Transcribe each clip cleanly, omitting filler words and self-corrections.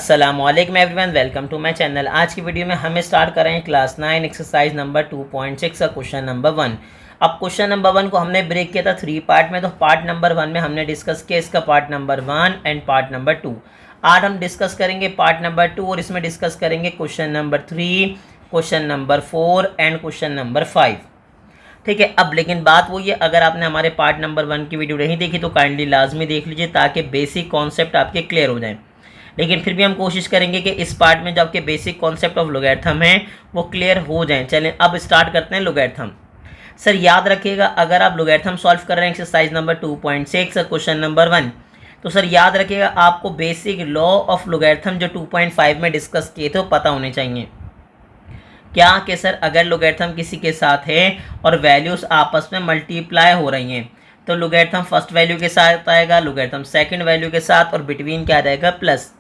अस्सलामुअलैकुम everyone, welcome to my channel. आज की वीडियो में हम स्टार्ट कर रहे हैं क्लास 9 एक्सरसाइज नंबर 2.6 का क्वेश्चन नंबर 1। अब क्वेश्चन नंबर 1 को हमने ब्रेक किया था 3 पार्ट में। तो पार्ट नंबर 1 में हमने डिस्कस किया इसका part number 1 and part number 2। आज हम डिस्कस करेंगे पार्ट नंबर 2 और इसमें डिस्कस करेंगे question number 3, question number 4 and question number 5। ठीक है। अब लेकिन बात वो ये, अगर आपने हमारे पार्ट नंबर 1 की वीडियो नहीं देखी तो काइंडली लाजमी देख लीजिए ताकि बेसिक कॉन्सेप्ट आपके क्लियर हो जाएं। लेकिन फिर भी हम कोशिश करेंगे कि इस पार्ट में जो आपके बेसिक कॉन्सेप्ट ऑफ लोगैरिथम हैं वो क्लियर हो जाएं। चलें अब स्टार्ट करते हैं लोगैरिथम। सर याद रखिएगा, अगर आप लोगैरिथम सॉल्व कर रहे हैं एक्सरसाइज नंबर 2.6 क्वेश्चन नंबर 1, तो सर याद रखिएगा आपको बेसिक लॉ ऑफ लोगैरिथम जो 2.5 में डिस्कस किए थे वो पता होने चाहिए। क्या कि सर अगर लोगैरिथम किसी के साथ है और वैल्यूज़ आपस में मल्टीप्लाई हो रही हैं तो लोगैरिथम फर्स्ट वैल्यू के साथ आएगा, लोगैरिथम सेकंड वैल्यू के साथ, और बिटवीन क्या रहेगा plus.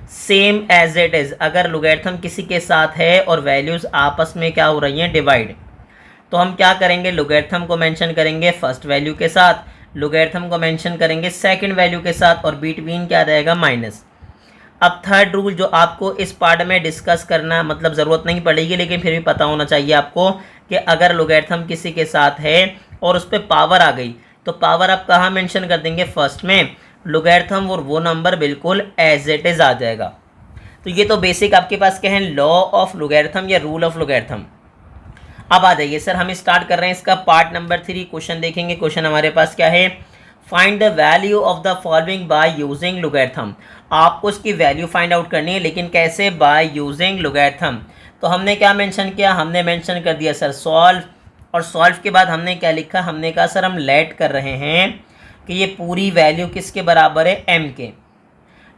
Same as it is अगर लोगैरिथम किसी के साथ है और वैल्यूज़ आपस में क्या हो रही हैं डिवाइड, तो हम क्या करेंगे, लोगैरिथम को मेंशन करेंगे फर्स्ट वैल्यू के साथ, लोगैरिथम को मेंशन करेंगे सेकंड वैल्यू के साथ, और बिटवीन क्या रहेगा माइनस। अब थर्ड रूल जो आपको इस पार्ट में डिस्कस करना मतलब ज़रूरत नहीं पड़ेगी लेकिन फिर भी पता होना चाहिए आपको कि अगर लोगैरिथम किसी के साथ है और उस पर पावर आ गई तो पावर आप कहाँ मेंशन कर देंगे, फर्स्ट में। लोगैरिथम और वो नंबर बिल्कुल एज इट इज़ आ जाएगा। तो ये तो बेसिक आपके पास क्या है, लॉ ऑफ लोगैरिथम या रूल ऑफ लोगैरिथम। अब आ जाइए सर, हम स्टार्ट कर रहे हैं इसका पार्ट नंबर 3। क्वेश्चन देखेंगे। क्वेश्चन हमारे पास क्या है, find the value of the following by using logarithm. आपको इसकी वैल्यू फाइंड आउट करनी है, लेकिन कैसे, बाय यूजिंग लोगैरिथम। तो हमने क्या मेंशन किया, हमने मेंशन कर दिया सर सॉल्व, और सॉल्व के बाद हमने क्या लिखा, हमने कहा सर हम लेट कर रहे हैं कि ये पूरी वैल्यू किसके बराबर है, m के।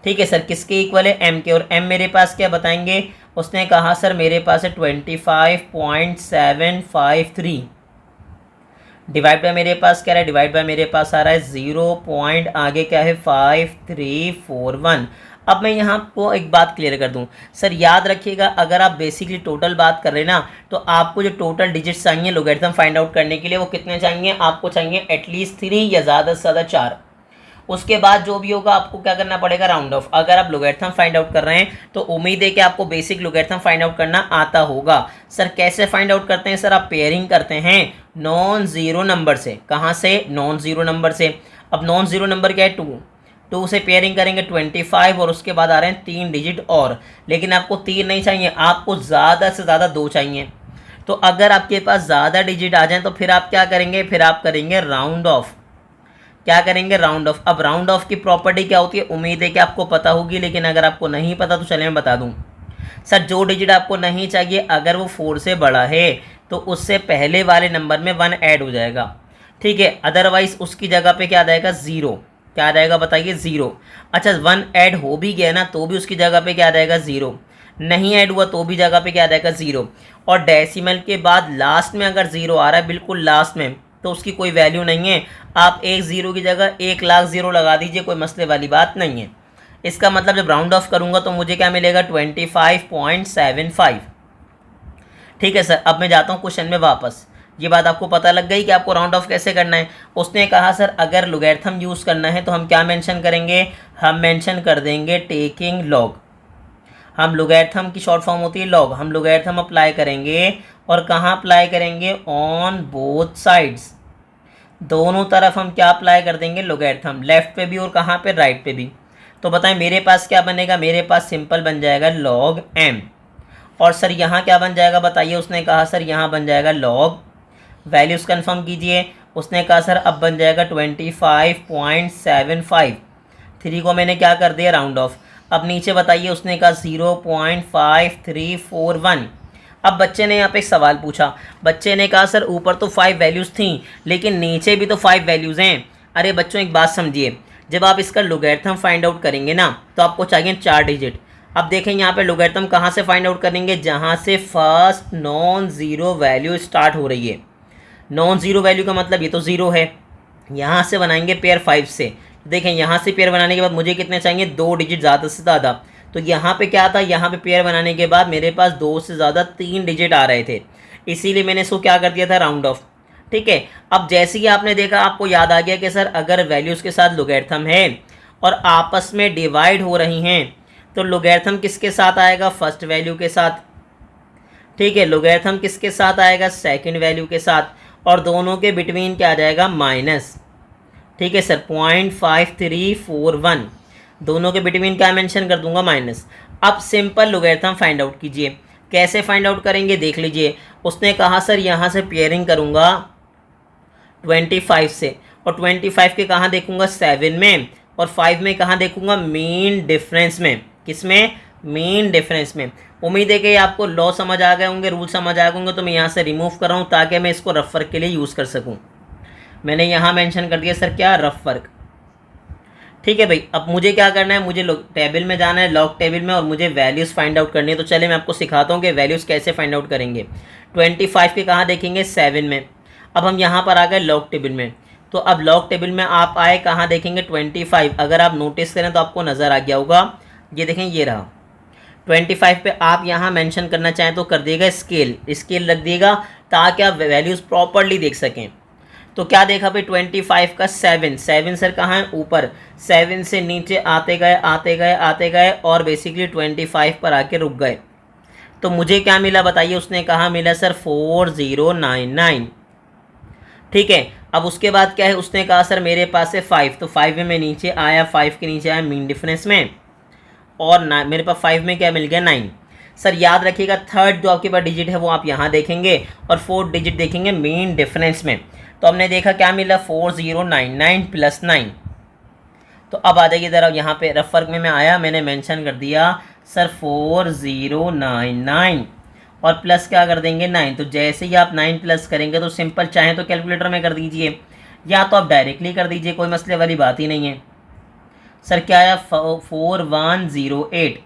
ठीक है सर, किसके इक्वल है, m के। और m मेरे पास क्या बताएंगे, उसने कहा सर मेरे पास है 25.753 डिवाइड बाय मेरे पास क्या है, डिवाइड बाय मेरे पास आ रहा है 0 पॉइंट आगे क्या है 5341। अब मैं यहाँ को एक बात क्लियर कर दूँ सर, याद रखिएगा अगर आप बेसिकली टोटल बात कर रहे हैं ना तो आपको जो टोटल डिजिट्स चाहिए लोगैरिथम फाइंड आउट करने के लिए वो कितने चाहिए, आपको चाहिए एटलीस्ट 3 या ज़्यादा से ज़्यादा 4। उसके बाद जो भी होगा आपको क्या करना पड़ेगा, राउंड ऑफ। अगर आप लोगैरिथम फाइंड आउट कर रहे हैं तो उम्मीद है कि आपको बेसिक लोगैरिथम फाइंड आउट करना आता होगा। सर कैसे फाइंड आउट करते हैं, सर आप पेयरिंग करते हैं नॉन ज़ीरो नंबर से। कहाँ से, नॉन ज़ीरो नंबर से। अब नॉन ज़ीरो नंबर क्या है 2 से पेयरिंग करेंगे 25 और उसके बाद आ रहे हैं 3 डिजिट और। लेकिन आपको 3 नहीं चाहिए, आपको ज़्यादा से ज़्यादा 2 चाहिए। तो अगर आपके पास ज़्यादा डिजिट आ जाएँ तो फिर आप क्या करेंगे, फिर आप करेंगे राउंड ऑफ। क्या करेंगे, राउंड ऑफ। अब राउंड ऑफ की प्रॉपर्टी क्या होती है, उम्मीद है कि आपको पता होगी, लेकिन अगर आपको नहीं पता तो चलिए मैं बता दूं। सर जो डिजिट आपको नहीं चाहिए अगर वो 4 से बड़ा है तो उससे पहले वाले नंबर में 1 ऐड हो जाएगा। ठीक है, अदरवाइज उसकी जगह पे क्या आ जाएगा, 0। क्या आ जाएगा बताइए, 0। अच्छा 1 ऐड हो भी गया ना तो भी उसकी जगह पे क्या आ जाएगा, 0। नहीं ऐड हुआ तो भी जगह पे क्या आ जाएगा, 0। और डेसिमल के बाद लास्ट में अगर 0 आ रहा है बिल्कुल लास्ट में तो उसकी कोई वैल्यू नहीं है। आप एक 0 की जगह 1,00,000 0 लगा दीजिए, कोई मसले वाली बात नहीं है। इसका मतलब जब राउंड ऑफ करूंगा तो मुझे क्या मिलेगा, 25.75। ठीक है सर, अब मैं जाता हूँ क्वेश्चन में वापस। ये बात आपको पता लग गई कि आपको राउंड ऑफ कैसे करना है। उसने कहा सर अगर लोगैरिथम यूज़ करना है तो हम क्या मेंशन करेंगे, हम मेंशन कर देंगे टेकिंग लॉग। हम लोगैरिथम की शॉर्ट फॉर्म होती है लॉग। हम लोगैरिथम अप्लाई करेंगे और कहाँ अप्लाई करेंगे, ऑन बोथ साइड्स। दोनों तरफ हम क्या अप्लाई कर देंगे, लोगैरिथम, लेफ्ट पे भी और कहाँ पे, राइट पे भी। तो बताएं मेरे पास क्या बनेगा, मेरे पास सिंपल बन जाएगा log m। और सर यहाँ क्या बन जाएगा बताइए, उसने कहा सर यहाँ बन जाएगा log, वैल्यूज़ कंफर्म कीजिए। उसने कहा सर अब बन जाएगा 25.75। 3 को मैंने क्या कर दिया, राउंड ऑफ। अब नीचे बताइए, उसने कहा 0.5341। अब बच्चे ने यहाँ पे एक सवाल पूछा। बच्चे ने कहा सर ऊपर तो 5 वैल्यूज़ थी लेकिन नीचे भी तो 5 वैल्यूज़ हैं। अरे बच्चों एक बात समझिए, जब आप इसका लोगैरिथम फाइंड आउट करेंगे ना तो आपको चाहिए 4 डिजिट। अब देखें यहाँ पे लोगैरिथम कहाँ से फाइंड आउट करेंगे, जहाँ से first non zero value start हो रही है। नॉन ज़ीरो वैल्यू का मतलब ये तो 0 है। यहाँ से बनाएंगे पेयर 5 से। देखें यहाँ से पेयर बनाने के बाद मुझे कितने चाहिए, 2 डिजिट ज़्यादा से ज़्यादा। तो यहाँ पे क्या था, यहाँ पे पेयर बनाने के बाद मेरे पास 2 से ज़्यादा 3 डिजिट आ रहे थे, इसीलिए मैंने इसको क्या कर दिया था, राउंड ऑफ। ठीक है, अब जैसे ही आपने देखा आपको याद आ गया कि सर अगर वैल्यूज़ के साथ लोगैरिथम है और आपस में डिवाइड हो रही हैं तो लोगैरिथम किसके साथ आएगा, फर्स्ट वैल्यू के साथ, ठीक है। लोगैरिथम किसके साथ आएगा, सेकंड वैल्यू के साथ, और दोनों के बिटवीन क्या आ जाएगा, माइनस, ठीक है सर। 0.5341 दोनों के बिटवीन क्या मेंशन कर दूंगा, माइनस। अब सिंपल लोगैरिथम फाइंड आउट कीजिए। कैसे फाइंड आउट करेंगे देख लीजिए। उसने कहा सर यहाँ से पेयरिंग करूँगा 25 से, और 25 के कहाँ देखूंगा, 7 में, और 5 में कहाँ देखूंगा, मीन डिफरेंस में। किस में, मीन डिफरेंस में। उम्मीद है कि आपको लॉ समझ आ गए होंगे, रूल समझ आ गए होंगे। तो मैं यहाँ से रिमूव कर रहा हूँ ताकि मैं इसको रफ वर्क के लिए यूज़ कर सकूँ। मैंने यहाँ मेंशन कर दिया सर क्या, रफ वर्क, ठीक है भाई। अब मुझे क्या करना है, मुझे टेबल में जाना है, लॉग टेबल में, और मुझे वैल्यूज़ फाइंड आउट करनी है। तो चले मैं आपको सिखाता हूँ कि वैल्यूज़ कैसे फाइंड आउट करेंगे। 25 के कहाँ देखेंगे, 7 में। अब हम यहाँ पर आ गए लॉग टेबल में। तो अब लॉग टेबल में आप आए, कहाँ देखेंगे, 25। अगर आप नोटिस करें तो आपको नज़र आ गया होगा, ये देखें, ये रहा 25 पे। आप यहाँ मेंशन करना चाहें तो कर दिएगा स्केल, स्केल रख दिएगा ताकि आप वैल्यूज़ प्रॉपरली देख सकें। तो क्या देखा भाई, 25 का 7 सर कहाँ है, ऊपर। 7 से नीचे आते गए आते गए आते गए, और बेसिकली 25 पर आके रुक गए। तो मुझे क्या मिला बताइए, उसने कहा मिला सर 4099, ठीक है। अब उसके बाद क्या है, उसने कहा सर मेरे पास है 5, तो 5 में मैं नीचे आया, 5 के नीचे आया मीन डिफरेंस में, और मेरे पास 5 में क्या मिल गया, 9। सर याद रखिएगा, थर्ड जो आपके पास डिजिट है वो आप यहाँ देखेंगे, और फोर्थ डिजिट देखेंगे मीन डिफरेंस में। तो हमने देखा क्या मिला, 4099 + 9। तो अब आ जाइए ज़रा यहाँ पे रफ वर्क में मैं आया, मैंने मेंशन कर दिया सर 4099, और प्लस क्या कर देंगे, 9। तो जैसे ही आप 9 प्लस करेंगे तो सिंपल, चाहें तो कैलकुलेटर में कर दीजिए, या तो आप डायरेक्टली कर दीजिए, कोई मसले वाली बात ही नहीं है। सर क्या आया, 4108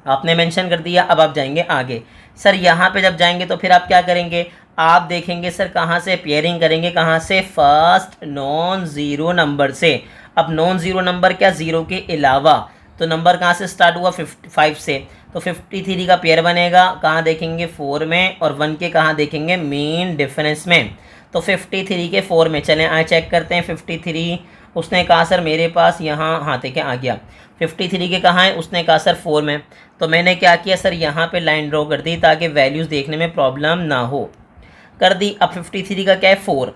आपने मेंशन कर दिया। अब आप जाएंगे आगे। सर यहाँ पे जब जाएंगे तो फिर आप क्या करेंगे, आप देखेंगे सर कहाँ से पेयरिंग करेंगे, कहाँ से, फर्स्ट नॉन ज़ीरो नंबर से। अब नॉन ज़ीरो नंबर क्या, ज़ीरो के अलावा, तो नंबर कहाँ से स्टार्ट हुआ, 55 से। तो 53 का पेयर बनेगा, कहाँ देखेंगे, 4 में, और 1 के कहाँ देखेंगे, मीन डिफरेंस में। तो 53 के 4 में, चलें आए चेक करते हैं। 53 उसने कहा सर मेरे पास यहाँ, हाँ ठीक है आ गया। 53 के कहाँ है, उसने कहा सर 4 में। तो मैंने क्या किया सर, यहाँ पे लाइन ड्रॉ कर दी ताकि वैल्यूज़ देखने में प्रॉब्लम ना हो, कर दी। अब 53 का क्या है, 4।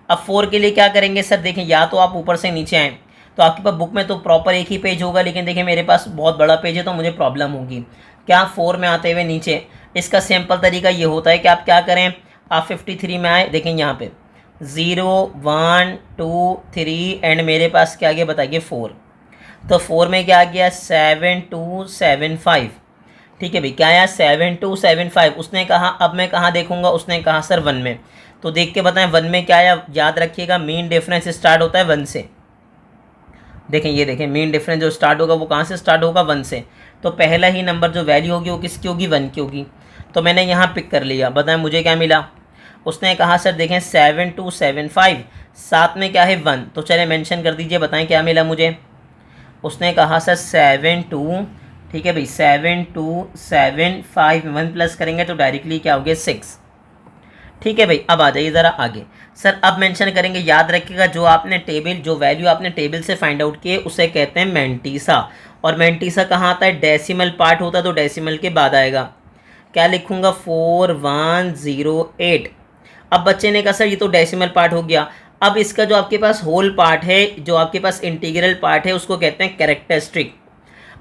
अब 4 के लिए क्या करेंगे सर, देखें या तो आप ऊपर से नीचे आएँ, तो आपके पास बुक में तो प्रॉपर एक ही पेज होगा, लेकिन देखिए मेरे पास बहुत बड़ा पेज है तो मुझे प्रॉब्लम होगी। क्या, 4 में आते हुए नीचे, इसका सिंपल तरीका ये होता है कि आप क्या करें, आप 53 में आए, देखें यहाँ पे 0 1 2 3 एंड मेरे पास क्या आ गया बताइए, 4। तो 4 में क्या आ गया, 7275, ठीक है भाई। क्या आया, 7275। उसने कहा अब मैं कहाँ देखूंगा, उसने कहा सर 1 में। तो देख के बताएं 1 में क्या आया, याद रखिएगा मीन डिफरेंस स्टार्ट होता है 1 से। देखें ये देखें, मीन डिफरेंस जो स्टार्ट होगा वो कहाँ से स्टार्ट होगा, 1 से। तो पहला ही नंबर जो वैल्यू होगी वो किसकी होगी, 1 की होगी। तो मैंने यहाँ पिक कर लिया, बताएं मुझे क्या मिला। उसने कहा सर देखें 7275, साथ में क्या है 1, तो चले मेंशन कर दीजिए, बताएं क्या मिला मुझे। उसने कहा सर 72, ठीक है भाई, 7275 1 प्लस करेंगे तो डायरेक्टली क्या हो गया, 6, ठीक है भाई। अब आ जाइए ज़रा आगे। सर अब मेंशन करेंगे, याद रखिएगा जो आपने टेबल, जो वैल्यू आपने टेबल से फाइंड आउट किए उसे कहते हैं मैंटीसा। और मैंटीसा कहाँ आता है, डेसिमल पार्ट होता है, तो डेसिमल के बाद आएगा। क्या लिखूँगा, 4108। अब बच्चे ने कहा सर ये तो डेसिमल पार्ट हो गया, अब इसका जो आपके पास होल पार्ट है, जो आपके पास इंटीग्रल पार्ट है, उसको कहते हैं कैरेक्टरिस्टिक।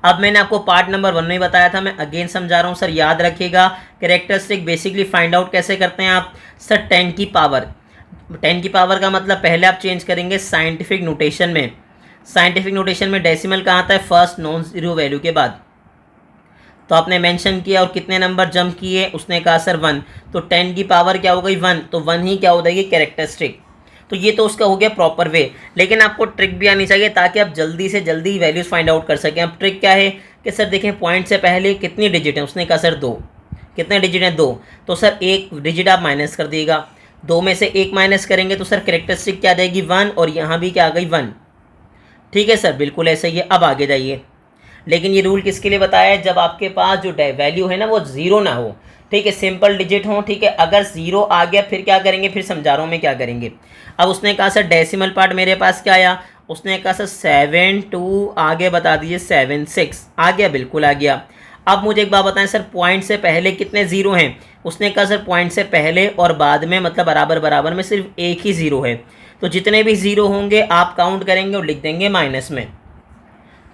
अब मैंने आपको पार्ट नंबर 1 में बताया था, मैं अगेन समझा रहा हूँ सर, याद रखिएगा। कैरेक्टरिस्टिक बेसिकली फाइंड आउट कैसे करते हैं आप, सर 10 की पावर, 10 की पावर का मतलब पहले आप चेंज करेंगे साइंटिफिक नोटेशन में। साइंटिफिक नोटेशन में डेसिमल कहाँ आता है, फर्स्ट नॉन ज़ीरो वैल्यू के बाद। तो आपने मेंशन किया और कितने नंबर जंप किए, उसने कहा सर 1। तो 10 की पावर क्या हो गई, 1, तो 1 ही क्या हो जाएगी, कैरेक्टरिस्टिक। तो ये तो उसका हो गया प्रॉपर वे, लेकिन आपको ट्रिक भी आनी चाहिए ताकि आप जल्दी से जल्दी वैल्यूज़ फाइंड आउट कर सकें। अब ट्रिक क्या है कि सर देखें पॉइंट से पहले कितनी डिजिट है, उसने कहा सर 2। कितने डिजिट हैं, 2। तो सर एक डिजिट आप माइनस कर दिएगा, 2 में से 1 माइनस करेंगे तो सर कैरेक्टरिस्टिक क्या आ जाएगी, 1, और यहाँ भी क्या आ गई, 1। ठीक है सर, बिल्कुल ऐसा ही है। अब आगे जाइए, लेकिन ये रूल किसके लिए बताया है, जब आपके पास जो वैल्यू है ना वो 0 ना हो, ठीक है, सिंपल डिजिट हो, ठीक है। अगर 0 आ गया फिर क्या करेंगे, फिर समझा रहा हूँ मैं क्या करेंगे। अब उसने कहा सर डेसिमल पार्ट मेरे पास क्या आया, उसने कहा सर 7 2 आगे बता दीजिए 7 6 आ गया, बिल्कुल आ गया। अब मुझे एक बात बताएं सर, पॉइंट से पहले कितने ज़ीरो हैं? उसने कहा सर पॉइंट से पहले और बाद में मतलब बराबर बराबर में सिर्फ एक ही ज़ीरो है। तो जितने भी ज़ीरो होंगे आप काउंट करेंगे और लिख देंगे माइनस में।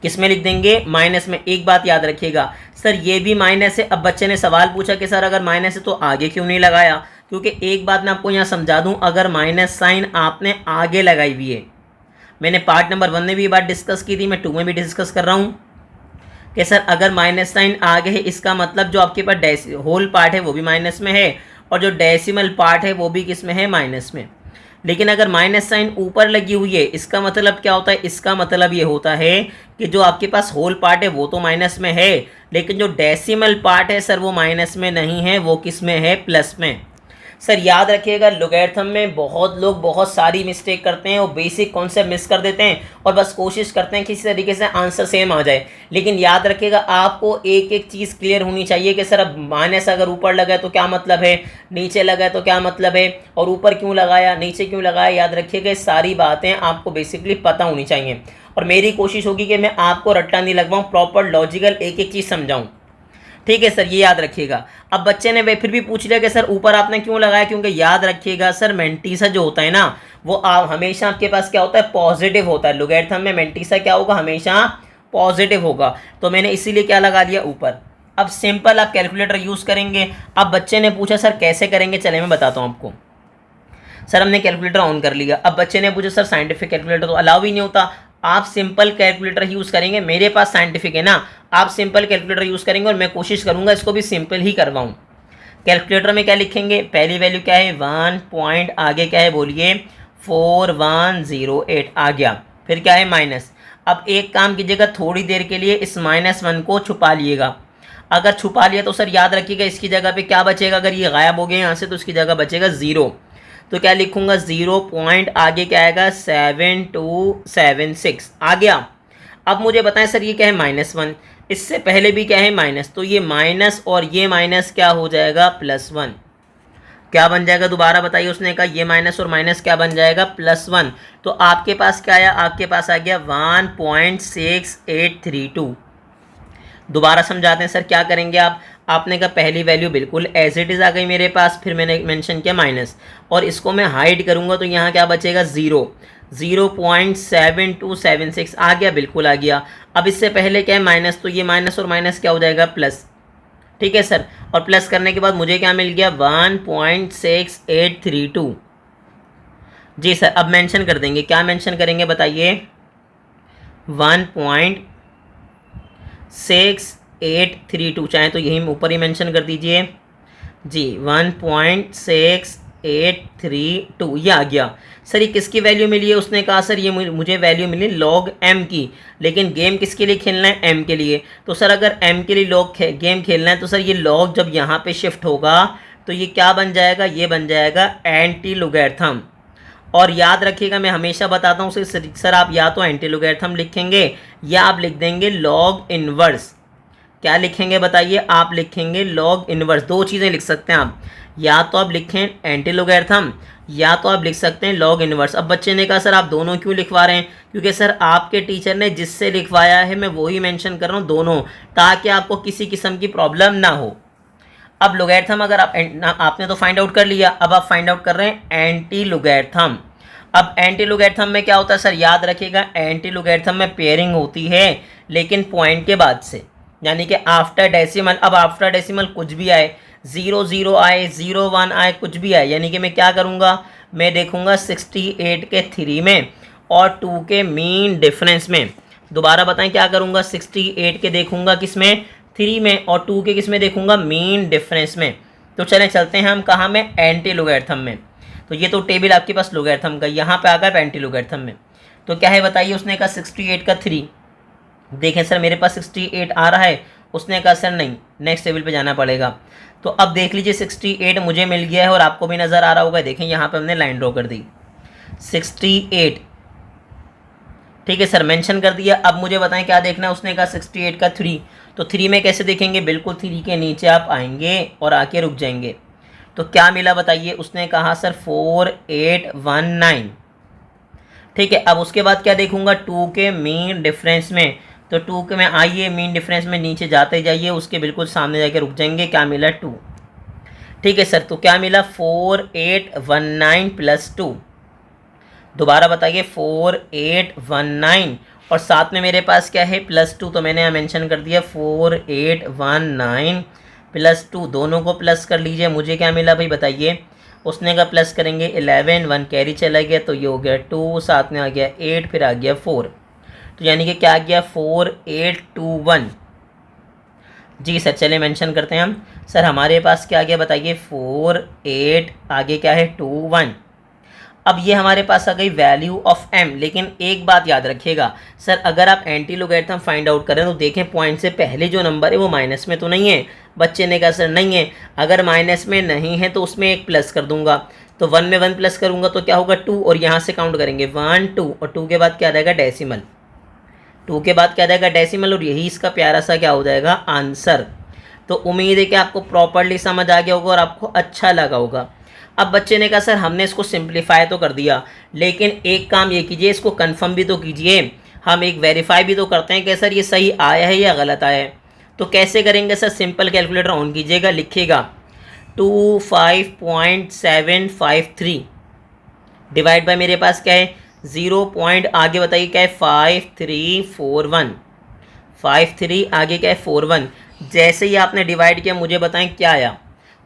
किस में लिख देंगे? माइनस में। एक बात याद रखिएगा सर, ये भी माइनस है। अब बच्चे ने सवाल पूछा कि सर अगर माइनस है तो आगे क्यों नहीं लगाया? क्योंकि एक बात मैं आपको यहाँ समझा दूँ, अगर माइनस साइन आपने आगे लगाई हुई है, मैंने पार्ट नंबर 1 में भी ये बात डिस्कस की थी, मैं 2 में भी डिस्कस कर रहा हूँ कि सर अगर माइनस साइन आगे है इसका मतलब जो आपके पास होल पार्ट है वो भी माइनस में है और जो डेसिमल पार्ट है वो भी किस में है? माइनस में। लेकिन अगर माइनस साइन ऊपर लगी हुई है इसका मतलब क्या होता है? इसका मतलब ये होता है कि जो आपके पास होल पार्ट है वो तो माइनस में है, लेकिन जो डेसिमल पार्ट है सर वो माइनस में नहीं है, वो किस में है? प्लस में। सर याद रखिएगा लोगैरिथम में बहुत लोग बहुत सारी मिस्टेक करते हैं, वो बेसिक कॉन्सेप्ट मिस कर देते हैं और बस कोशिश करते हैं कि किसी तरीके से आंसर सेम आ जाए। लेकिन याद रखिएगा आपको एक एक चीज़ क्लियर होनी चाहिए कि सर अब माइनस अगर ऊपर लगा है तो क्या मतलब है, नीचे लगा है तो क्या मतलब है, और ऊपर क्यों लगाया, नीचे क्यों लगाया। याद रखिएगा सारी बातें आपको बेसिकली पता होनी चाहिए और मेरी कोशिश होगी कि मैं आपको रट्टा नहीं लगवाऊँ, प्रॉपर लॉजिकल एक एक चीज़ समझाऊँ। ठीक है सर, ये याद रखिएगा। अब बच्चे ने वे फिर भी पूछ लिया कि सर ऊपर आपने क्यों लगाया? क्योंकि याद रखिएगा सर मेंटीसा जो होता है ना वो आप हमेशा आपके पास क्या होता है? पॉजिटिव होता है। लोगैरिथम में मेंटीसा क्या होगा? हमेशा पॉजिटिव होगा, तो मैंने इसीलिए क्या लगा दिया? ऊपर। अब सिंपल आप कैलकुलेटर यूज़ करेंगे। अब बच्चे ने पूछा सर कैसे करेंगे, चले मैं बताता हूँ आपको। सर हमने कैलकुलेटर ऑन कर लिया। अब बच्चे ने पूछा सर साइंटिफिक कैलकुलेटर तो अलाउ ही नहीं होता, आप सिंपल कैलकुलेटर यूज़ करेंगे। मेरे पास साइंटिफिक है ना, आप सिंपल कैलकुलेटर यूज़ करेंगे और मैं कोशिश करूँगा इसको भी सिंपल ही करवाऊँ। कैलकुलेटर में क्या लिखेंगे? पहली वैल्यू क्या है? 1 पॉइंट आगे क्या है बोलिए? 4108 आ गया। फिर क्या है? माइनस। अब एक काम कीजिएगा, थोड़ी देर के लिए इस -1 को छुपा लिएगा। अगर छुपा लिया तो सर याद रखिएगा इसकी जगह पे क्या बचेगा? अगर ये गायब हो गया यहाँ से तो इसकी जगह बचेगा 0। तो क्या लिखूंगा? 0 पॉइंट आगे क्या आएगा? 7276 आ गया। अब मुझे बताएं सर ये क्या है? -1। इससे पहले भी क्या है? माइनस। तो ये माइनस और ये माइनस क्या हो जाएगा? +1। क्या बन जाएगा? दोबारा बताइए। उसने कहा ये माइनस और माइनस क्या बन जाएगा? +1। तो आपके पास क्या आया? आपके पास आ गया 1.6832। दोबारा समझाते हैं सर क्या करेंगे आप। आपने कहा पहली वैल्यू बिल्कुल एज इट इज़ आ गई मेरे पास, फिर मैंने मेंशन किया माइनस और इसको मैं हाइड करूंगा तो यहाँ क्या बचेगा? 0। 0.7276 आ गया, बिल्कुल आ गया। अब इससे पहले क्या है? माइनस, तो ये माइनस और माइनस क्या हो जाएगा? प्लस। ठीक है सर, और प्लस करने के बाद मुझे क्या मिल गया? 1.6832। जी सर, अब मेंशन कर देंगे। क्या मेंशन करेंगे बताइए? 1.6832, चाहे तो यही ऊपर ही मेंशन कर दीजिए जी। 1.6832 ये आ गया। सर ये किसकी वैल्यू मिली है? उसने कहा सर ये मुझे वैल्यू मिली log m की, लेकिन गेम किसके लिए खेलना है? m के लिए। तो सर अगर m के लिए गेम खेलना है तो सर ये log जब यहाँ पे शिफ्ट होगा तो ये क्या बन जाएगा? ये बन जाएगा एंटी लोगैरिथम। और याद रखिएगा मैं हमेशा बताता हूँ सर आप या तो एंटी लोगैरिथम लिखेंगे या आप लिख देंगे लॉग इनवर्स। क्या लिखेंगे बताइए? आप लिखेंगे लॉग इनवर्स। दो चीज़ें लिख सकते हैं आप, या तो आप लिखें एंटी लोगैरिथम या तो आप लिख सकते हैं लॉग इनवर्स। अब बच्चे ने कहा सर आप दोनों क्यों लिखवा रहे हैं? क्योंकि सर आपके टीचर ने जिससे लिखवाया है मैं वही मेंशन कर रहा हूँ दोनों, ताकि आपको किसी किस्म की प्रॉब्लम ना हो। अब लोगैरिथम अगर आपने तो फाइंड आउट कर लिया, अब आप फाइंड आउट कर रहे हैं एंटी लोगैरिथम। अब एंटी लोगैरिथम में क्या होता है सर? याद रखिएगा एंटी लोगैरिथम में पेयरिंग होती है लेकिन पॉइंट के बाद से, यानी कि आफ्टर डेसिमल। अब आफ्टर डेसिमल कुछ भी आए, 0 0 आए, 0 1 आए, कुछ भी आए, यानी कि मैं क्या करूँगा? मैं देखूँगा 68 के 3 में और 2 के मीन डिफरेंस में। दोबारा बताएं क्या करूँगा? 68 के देखूँगा किस में? 3 में, और 2 के किस में देखूँगा? मीन डिफरेंस में। तो चलें चलते हैं हम कहाँ में? एंटी लोगैरिथम में। तो ये तो टेबल आपके पास लोगैरिथम का, यहाँ पे आ गया एंटी लोगैरिथम में। तो क्या है बताइए? उसने कहा 68 का 3। देखें सर मेरे पास 68 आ रहा है, उसने कहा सर नहीं नेक्स्ट टेबल पे जाना पड़ेगा। तो अब देख लीजिए 68 मुझे मिल गया है और आपको भी नज़र आ रहा होगा। देखें यहाँ पे हमने लाइन ड्रॉ कर दी 68। ठीक है सर, मेंशन कर दिया। अब मुझे बताएं क्या देखना है? उसने कहा 68 का 3। तो 3 में कैसे देखेंगे? बिल्कुल 3 के नीचे आप आएंगे और आके रुक जाएंगे। तो क्या मिला बताइए? उसने कहा सर 4819। ठीक है, अब उसके बाद क्या देखूंगा, 2 के मीन डिफरेंस में, तो 2 के में आइए मीन डिफरेंस में नीचे जाते जाइए, उसके बिल्कुल सामने जाके रुक जाएंगे, क्या मिला 2। ठीक है सर, तो क्या मिला 4819 प्लस 2, दोबारा बताइए 4819 और साथ में मेरे पास क्या है प्लस 2, तो मैंने यहाँ मेंशन कर दिया 4819 प्लस 2, दोनों को प्लस कर लीजिए, मुझे क्या मिला भाई बताइए। उसने का प्लस करेंगे 11, 1 कैरी चला गया तो ये हो गया 2, साथ में आ गया 8, फिर आ गया 4, तो यानी कि क्या आ गया 4821। जी सर, चलिए मेंशन करते हैं हम। सर हमारे पास क्या आ गया बताइए 48, आगे क्या है 21। अब ये हमारे पास आ गई वैल्यू ऑफ m, लेकिन एक बात याद रखिएगा सर, अगर आप एंटी लोगैरिथम फाइंड आउट करें तो देखें पॉइंट से पहले जो नंबर है वो माइनस में तो नहीं है। बच्चे ने कहा सर नहीं है, अगर माइनस में नहीं है तो उसमें एक प्लस कर दूंगा, तो 1 में 1 प्लस करूंगा तो क्या होगा 2, और यहाँ से काउंट करेंगे 1 2, और 2 के बाद क्या रहेगा डेसिमल, 2 के बाद क्या रहेगा डेसिमल, और यही इसका प्यारा सा क्या हो जाएगा आंसर। तो उम्मीद है कि आपको प्रॉपर्ली समझ आ गया होगा और आपको अच्छा लगा होगा। अब बच्चे ने कहा सर हमने इसको सिंप्लीफाई तो कर दिया, लेकिन एक काम ये कीजिए, इसको कंफर्म भी तो कीजिए, हम एक वेरीफाई भी तो करते हैं कि सर ये सही आया है या गलत आया है। तो कैसे करेंगे सर, सिंपल कैलकुलेटर ऑन कीजिएगा, लिखिएगा 25.753 डिवाइड बाय मेरे पास क्या है 0 पॉइंट आगे बताइए क्या है 5341, 53 आगे क्या है 41। जैसे ही आपने डिवाइड किया मुझे बताएं क्या आया।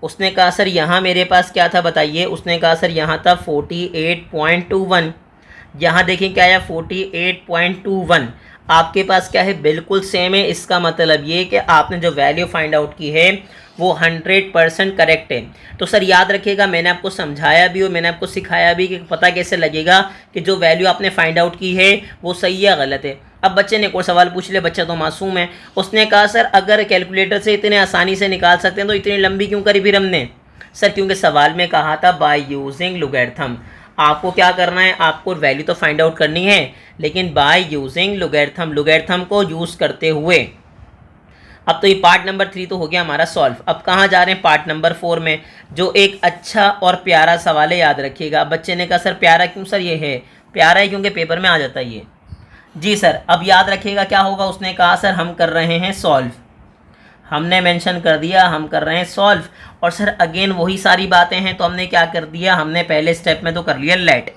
उसने कहा सर यहाँ मेरे पास क्या था बताइए, उसने कहा सर यहाँ था 48.21, यहाँ देखें क्या आया 48.21। आपके पास क्या है बिल्कुल सेम है, इसका मतलब ये कि आपने जो वैल्यू फाइंड आउट की है वो 100% करेक्ट है। तो सर याद रखिएगा, मैंने आपको समझाया भी और मैंने आपको सिखाया भी कि पता कैसे लगेगा कि जो वैल्यू आपने फाइंड आउट की है वो सही या गलत है। अब बच्चे ने कोई सवाल पूछ लिया, बच्चा तो मासूम है, उसने कहा सर अगर कैलकुलेटर से इतने आसानी से निकाल सकते हैं तो इतनी लंबी क्यों करी फिर हमने। सर क्योंकि सवाल में कहा था बाय यूजिंग लोगैरिथम, आपको क्या करना है, आपको वैल्यू तो फाइंड आउट करनी है लेकिन बाय यूजिंग लोगैरिथम, लोगैरिथम को यूज़ करते हुए। अब तो ये पार्ट नंबर 3 तो हो गया हमारा सॉल्व। अब कहाँ जा रहे हैं पार्ट नंबर 4 में, जो एक अच्छा और प्यारा सवाल है, याद रखिएगा। बच्चे ने कहा सर प्यारा क्यों सर, ये है प्यारा है क्योंकि पेपर में आ जाता है ये। जी सर, अब याद रखिएगा क्या होगा, उसने कहा सर हम कर रहे हैं सॉल्व, हमने मेंशन कर दिया हम कर रहे हैं सॉल्व। और सर अगेन वही सारी बातें हैं, तो हमने क्या कर दिया, हमने पहले स्टेप में तो कर लिया लेट।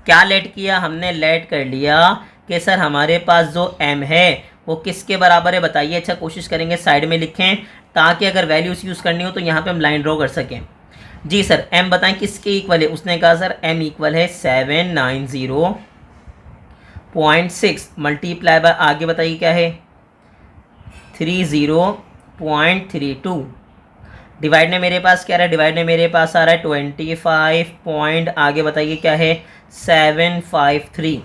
क्या लेट किया हमने, लेट कर लिया कि सर हमारे पास जो m है वो किसके बराबर है बताइए। अच्छा कोशिश करेंगे साइड में लिखें ताकि अगर वैल्यूज यूज़ करनी हो तो यहाँ पे हम लाइन ड्रॉ कर सकें। जी सर m बताएं किसके इक्वल है, उसने कहा सर m इक्वल है 790.6 मल्टीप्लाई बाय आगे बताइए क्या है 30.32, डिवाइड में मेरे पास क्या रहा है, डिवाइड में मेरे पास आ रहा है 25 पॉइंट आगे बताइए क्या है 753।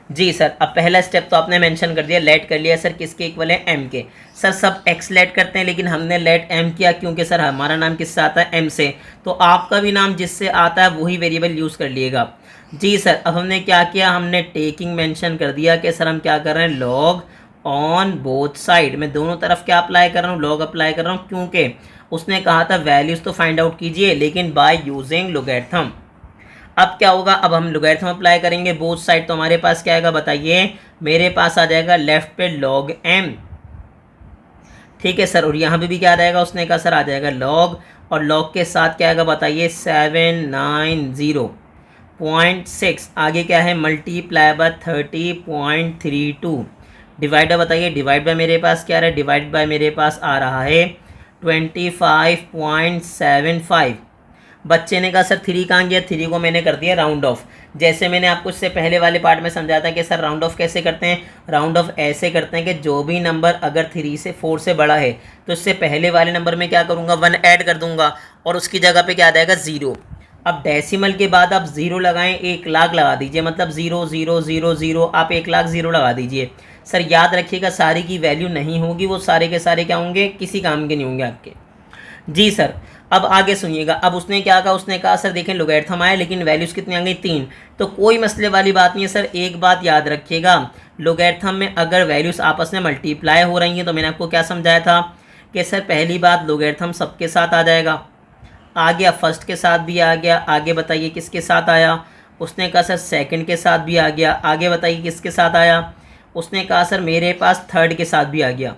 जी सर, अब पहला स्टेप तो आपने मेंशन कर दिया, लेट कर लिया सर किसके इक्वल है m के। सर सब x लेट करते हैं लेकिन हमने लेट m किया क्योंकि सर हमारा नाम किससे आता है m से, तो आपका भी नाम जिससे आता है वही वेरिएबल यूज़ कर लिएगा। जी सर, अब हमने क्या किया, हमने टेकिंग मेंशन कर दिया कि सर हम क्या कर रहे हैं लॉग ऑन बोथ साइड, मैं दोनों तरफ क्या अप्लाई कर रहा हूँ, लॉग अप्लाई कर रहा हूँ, क्योंकि उसने कहा था वैल्यूज़ तो फाइंड आउट कीजिए लेकिन बाय यूजिंग लोगैरिथम। अब क्या होगा, अब हम लोगैरिथम अप्लाई करेंगे बोथ साइड, तो हमारे पास क्या आएगा बताइए, मेरे पास आ जाएगा लेफ्ट पे log m। ठीक है सर, और यहाँ पे भी क्या आ जाएगा, उसने कहा सर आ जाएगा log, और log के साथ क्या आएगा बताइए 790.6 आगे क्या है मल्टीप्लाई बाय 30.32, डिवाइड बताइए, डिवाइड बाय मेरे पास क्या आ रहा है, डिवाइड बाय मेरे पास आ रहा है 25.75। बच्चे ने कहा सर 3 कहाँ गया, 3 को मैंने कर दिया राउंड ऑफ। जैसे मैंने आपको इससे पहले वाले पार्ट में समझाया था कि सर राउंड ऑफ कैसे करते हैं, राउंड ऑफ ऐसे करते हैं कि जो भी नंबर अगर 3 से 4 से बड़ा है तो इससे पहले वाले नंबर में क्या करूँगा 1 ऐड कर दूंगा और उसकी जगह पे क्या आ जाएगा 0। अब डेसिमल के बाद आप 0 लगाएं, 1 लाख लगा दीजिए, मतलब 0 0 0 0 आप 1 लाख 0 लगा दीजिए। सर याद रखिएगा सारी की वैल्यू नहीं होगी, वो सारे के सारे क्या होंगे किसी काम के नहीं होंगे आपके। जी सर, अब आगे सुनिएगा। अब उसने क्या कहा, उसने कहा सर देखें लोगैरिथम आया लेकिन वैल्यूज़ कितनी आ गई 3, तो कोई मसले वाली बात नहीं है सर। एक बात याद रखिएगा, लोगैरिथम में अगर वैल्यूज़ आपस में मल्टीप्लाई हो रही हैं तो मैंने आपको क्या समझाया था कि सर पहली बात लोगैरिथम सबके साथ आ जाएगा, आ गया फर्स्ट के साथ भी आ गया, आगे बताइए किसके साथ आया, उसने कहा सर सेकंड के साथ भी आ गया। आगे बताइए किसके साथ आया, उसने कहा सर मेरे पास थर्ड के साथ भी आ गया।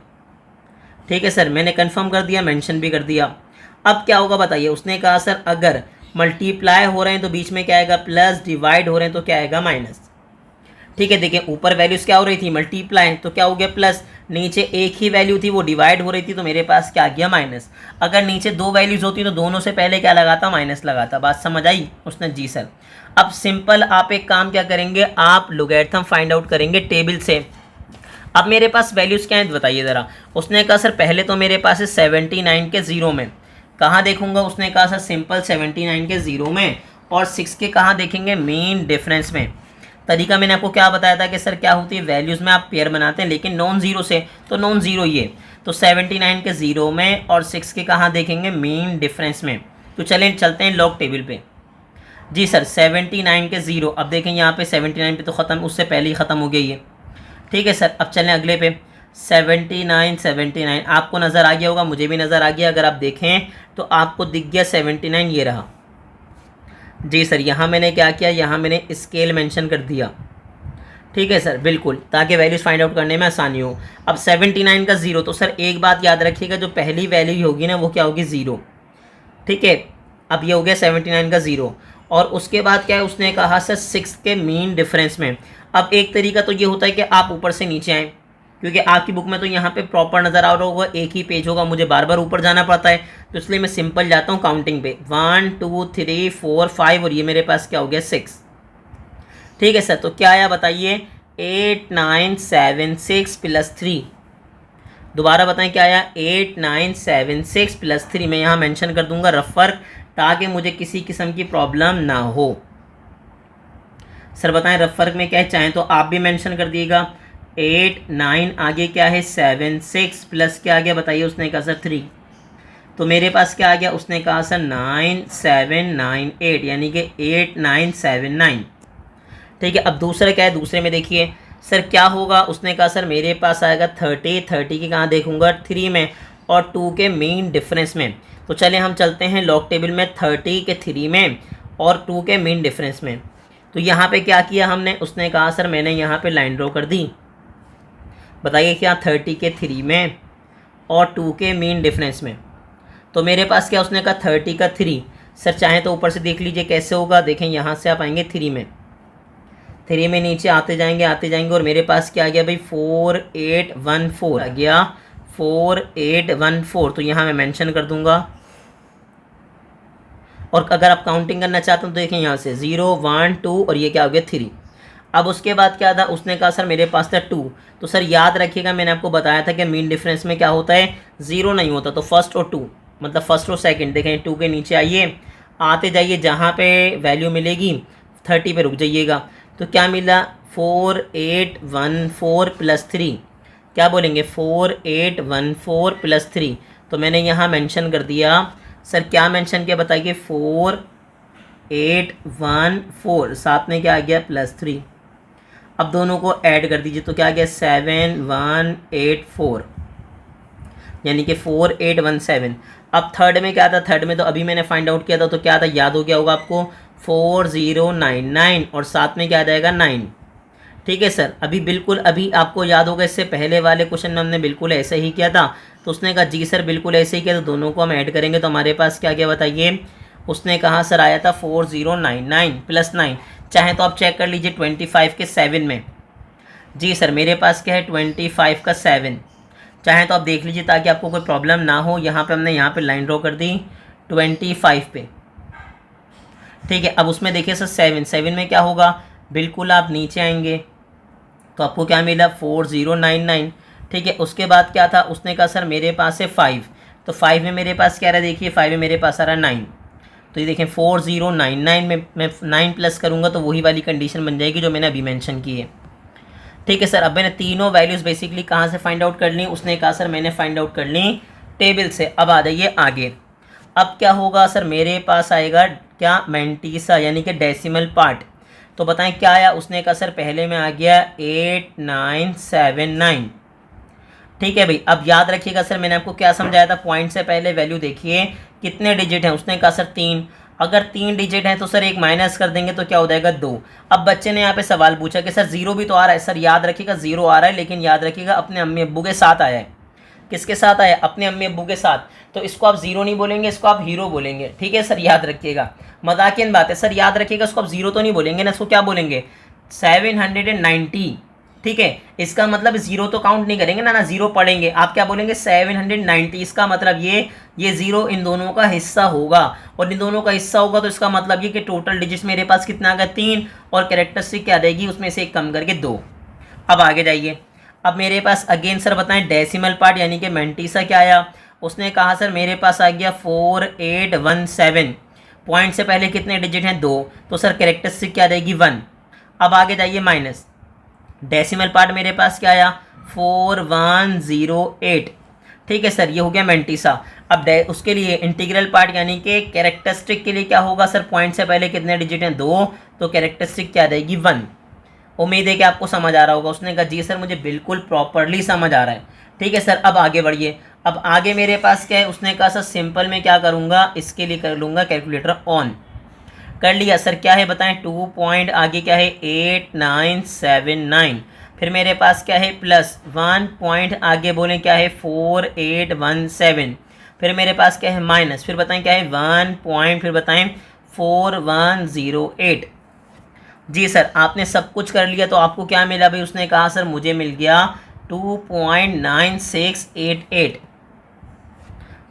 ठीक है सर, मैंने कंफर्म कर दिया, मेंशन भी कर दिया। अब क्या होगा बताइए, उसने कहा सर अगर मल्टीप्लाई हो रहे हैं तो बीच में क्या आएगा प्लस, डिवाइड हो रहे हैं तो क्या आएगा माइनस। ठीक है, देखिए ऊपर वैल्यूज़ क्या हो रही थी मल्टीप्लाई, तो क्या हो गया प्लस, नीचे एक ही वैल्यू थी वो डिवाइड हो रही थी तो मेरे पास क्या आ गया माइनस। अगर नीचे दो वैल्यूज़ होती तो दोनों से पहले क्या लगाता माइनस लगाता। बात समझ आई, उसने जी सर। अब सिंपल आप एक काम क्या करेंगे, आप लोगैरिथम फाइंड आउट करेंगे टेबल से। अब मेरे पास वैल्यूज़ क्या हैं बताइए ज़रा। उसने कहा सर पहले तो मेरे पास है 79 के ज़ीरो में, कहाँ देखूंगा, उसने कहा सर सिंपल 79 के ज़ीरो में, और 6 के कहाँ देखेंगे मीन डिफरेंस में। तरीका मैंने आपको क्या बताया था कि सर क्या होती है वैल्यूज़ में आप पेयर बनाते हैं लेकिन नॉन ज़ीरो से, तो नॉन ज़ीरो ये, तो 79 के ज़ीरो में और 6 के कहाँ देखेंगे मीन डिफरेंस में। तो चलें चलते हैं लॉग टेबल पे। जी सर 79 के ज़ीरो, अब देखें यहाँ पे 79 पे तो ख़त्म, उससे पहले ही ख़त्म हो गया ये। ठीक है सर, अब चलें अगले पे 79 आपको नज़र आ गया होगा, मुझे भी नज़र आ गया। अगर आप देखें तो आपको दिख गया 79 ये रहा। जी सर, यहाँ मैंने क्या किया, यहाँ मैंने स्केल मेंशन कर दिया। ठीक है सर, बिल्कुल, ताकि वैल्यूज़ फाइंड आउट करने में आसानी हो। अब 79 का ज़ीरो, तो सर एक बात याद रखिएगा, जो पहली वैल्यू होगी ना वो क्या होगी ज़ीरो। ठीक है, अब ये हो गया 79 का ज़ीरो, और उसके बाद क्या है उसने कहा सर 6 के मीन डिफरेंस में। अब एक तरीका तो ये होता है कि आप ऊपर से नीचे आएँ, क्योंकि आपकी बुक में तो यहाँ पे प्रॉपर नज़र आ रहा होगा, एक ही पेज होगा, मुझे बार बार ऊपर जाना पड़ता है, तो इसलिए मैं सिंपल जाता हूँ काउंटिंग पे 1 2 3 4 5, और ये मेरे पास क्या हो गया 6। ठीक है सर, तो क्या आया बताइए 8 9 7 6 प्लस 3। दोबारा बताएं क्या आया 8 9 7 6 प्लस 3। मैं यहाँ मेंशन कर दूंगा रफ वर्क, ताकि मुझे किसी किस्म की प्रॉब्लम ना हो। सर बताएं रफ वर्क में क्या है, चाहें तो आप भी मेंशन कर दिएगा। 8 9 आगे क्या है 7 6 प्लस क्या आ गया बताइए, उसने कहा सर 3, तो मेरे पास क्या आ गया, उसने कहा सर 9 7 9 8, यानी कि 8 9 7 9। ठीक है, अब दूसरा क्या है, दूसरे में देखिए सर क्या होगा, उसने कहा सर मेरे पास आएगा 30 की कहाँ देखूंगा 3 में और 2 के मीन डिफरेंस में। तो चले हम चलते हैं लॉग टेबल में 30 के 3 में और 2 के मीन डिफरेंस में। तो यहाँ पे क्या किया हमने, उसने कहा सर मैंने यहाँ पे लाइन ड्रॉ कर दी। बताइए क्या 30 के 3 में और 2 के मीन डिफरेंस में। तो मेरे पास क्या, उसने कहा 30 का 3। सर चाहें तो ऊपर से देख लीजिए कैसे होगा, देखें यहाँ से आप आएंगे 3 में नीचे आते जाएंगे और मेरे पास क्या आ गया भाई 4814 आ गया 4814। तो यहाँ मैं मेंशन कर दूंगा, और अगर आप काउंटिंग करना चाहते हो तो देखें यहाँ से 0 1 2 और ये क्या हो गया 3। अब उसके बाद क्या था, उसने कहा सर मेरे पास था 2। तो सर याद रखिएगा मैंने आपको बताया था कि मीन डिफरेंस में क्या होता है, 0 नहीं होता, तो फर्स्ट और 2, मतलब फर्स्ट और सेकंड। देखें 2 के नीचे आइए, आते जाइए, जहाँ पे वैल्यू मिलेगी 30 पे रुक जाइएगा। तो क्या मिला 4814 प्लस 3, क्या बोलेंगे 4814 प्लस 3। तो मैंने यहाँ मेंशन कर दिया, सर क्या मेंशन किया बताइए 4814, साथ में क्या आ गया प्लस 3। अब दोनों को ऐड कर दीजिए तो क्या आ गया 7184, यानी कि 4817। अब थर्ड में क्या था, थर्ड में तो अभी मैंने फाइंड आउट किया था, तो क्या था याद हो गया होगा आपको 4099, और साथ में क्या आ जाएगा 9। ठीक है सर, अभी बिल्कुल अभी आपको याद होगा, इससे पहले वाले क्वेश्चन में हमने बिल्कुल ऐसे ही किया था। तो उसने कहा जी सर बिल्कुल ऐसे ही किया, तो दोनों को हम ऐड करेंगे तो हमारे पास क्या क्या बताइए। उसने कहा सर आया था 4099 प्लस 9। चाहे तो आप चेक कर लीजिए 25 के 7 में। जी सर मेरे पास क्या है 25 का 7। चाहे तो आप देख लीजिए ताकि आपको कोई प्रॉब्लम ना हो। यहाँ पे हमने यहाँ पे लाइन ड्रॉ कर दी 25 पे। ठीक है, अब उसमें देखिए सर 7 में क्या होगा, बिल्कुल आप नीचे आएंगे तो आपको क्या मिला 4099। ठीक है, उसके बाद क्या था, उसने कहा सर मेरे पास है 5। तो 5 में मेरे पास क्या रहा, देखिए 5 में मेरे पास आ रहा 9। तो ये देखें 4099 में मैं 9 प्लस करूँगा तो वही वाली कंडीशन बन जाएगी जो मैंने अभी मेंशन की है। ठीक है सर, अब मैंने तीनों वैल्यूज़ बेसिकली कहाँ से फाइंड आउट कर ली, उसने कहा सर मैंने फाइंड आउट कर ली टेबल से। अब आ जाइए आगे। अब क्या होगा सर, मेरे पास आएगा क्या मैंटीसा, यानी कि डेसिमल पार्ट। तो बताएं क्या आया, उसने कहा सर पहले में आ गया 8979। ठीक है भाई, अब याद रखिएगा सर मैंने आपको क्या समझाया था, पॉइंट से पहले वैल्यू देखिए कितने डिजिट हैं। उसने कहा सर 3। अगर 3 डिजिट है तो सर एक माइनस कर देंगे तो क्या हो जाएगा 2। अब बच्चे ने यहाँ पे सवाल पूछा कि सर 0 भी तो आ रहा है। सर याद रखिएगा 0 आ रहा है, लेकिन याद रखिएगा अपने अम्मी अब्बू के साथ आया है। किसके साथ आया? अपने अम्मी अब्बू के साथ। तो इसको आप 0 नहीं बोलेंगे, इसको आप हीरो बोलेंगे। ठीक है सर, याद रखिएगा। मजाकियन बात है सर, याद रखिएगा इसको आप 0 तो नहीं बोलेंगे ना, इसको क्या बोलेंगे? 790। ठीक है, इसका मतलब 0 तो काउंट नहीं करेंगे ना, 0 पढ़ेंगे। आप क्या बोलेंगे? 790। इसका मतलब ये 0 इन दोनों का हिस्सा होगा, और इन दोनों का हिस्सा होगा तो इसका मतलब ये कि टोटल डिजिट्स मेरे पास कितना आ गया? 3, और कैरेक्टरिस्टिक क्या रहेगी? उसमें से एक कम करके 2। अब आगे जाइए। अब मेरे पास अगेन सर बताएं डेसिमल पार्ट यानी कि मेंटीसा क्या आया? उसने कहा सर मेरे पास आ गया 4817। पॉइंट से पहले कितने डिजिट हैं? 2, तो सर कैरेक्टरिस्टिक क्या रहेगी? 1। अब आगे जाइए माइनस। डेसिमल पार्ट मेरे पास क्या आया? 4108। ठीक है सर, ये हो गया मेंटीसा। अब उसके लिए इंटीग्रल पार्ट यानी कि कैरेक्टरिस्टिक के लिए क्या होगा सर? पॉइंट से पहले कितने डिजिट हैं? 2, तो कैरेक्टरिस्टिक क्या रहेगी? 1। उम्मीद है कि आपको समझ आ रहा होगा। उसने कहा जी सर मुझे बिल्कुल प्रॉपरली समझ आ रहा है। ठीक है सर, अब आगे बढ़िए। अब आगे मेरे पास क्या है? उसने कहा सर सिंपल में क्या करूँगा? इसके लिए कर लूँगा कैलकुलेटर ऑन। कर लिया सर, क्या है बताएं? 2 पॉइंट आगे क्या है? 8979। फिर मेरे पास क्या है? प्लस 1 पॉइंट आगे बोलें क्या है? 4817। फिर मेरे पास क्या है? माइनस, फिर बताएं क्या है? 1 पॉइंट, फिर बताएं 4108। जी सर, आपने सब कुछ कर लिया तो आपको क्या मिला भाई? उसने कहा सर मुझे मिल गया 2.9688।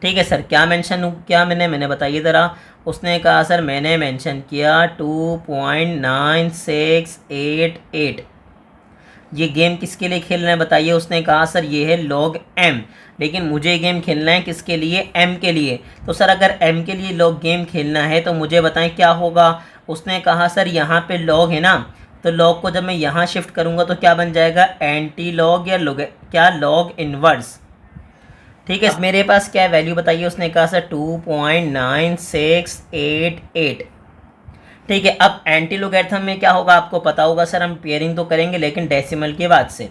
ठीक है सर, क्या मेंशन क्या मैंने बताइए ज़रा। उसने कहा सर मैंने मेंशन किया 2.9688। ये गेम किसके लिए खेल रहे हैं बताइए? उसने कहा सर ये है log m, लेकिन मुझे गेम खेलना है किसके लिए? m के लिए। तो सर अगर m के लिए log गेम खेलना है तो मुझे बताएं क्या होगा? उसने कहा सर यहाँ पे log है ना, तो log को जब मैं यहाँ शिफ्ट करूँगा तो क्या बन जाएगा? एंटी लॉग या log, क्या log इनवर्स। ठीक है, मेरे पास क्या वैल्यू बताइए? उसने कहा सर 2.9688। ठीक है, अब एंटी लोगैरिथम में क्या होगा आपको पता होगा सर, हम पेयरिंग तो करेंगे लेकिन डेसिमल के बाद से।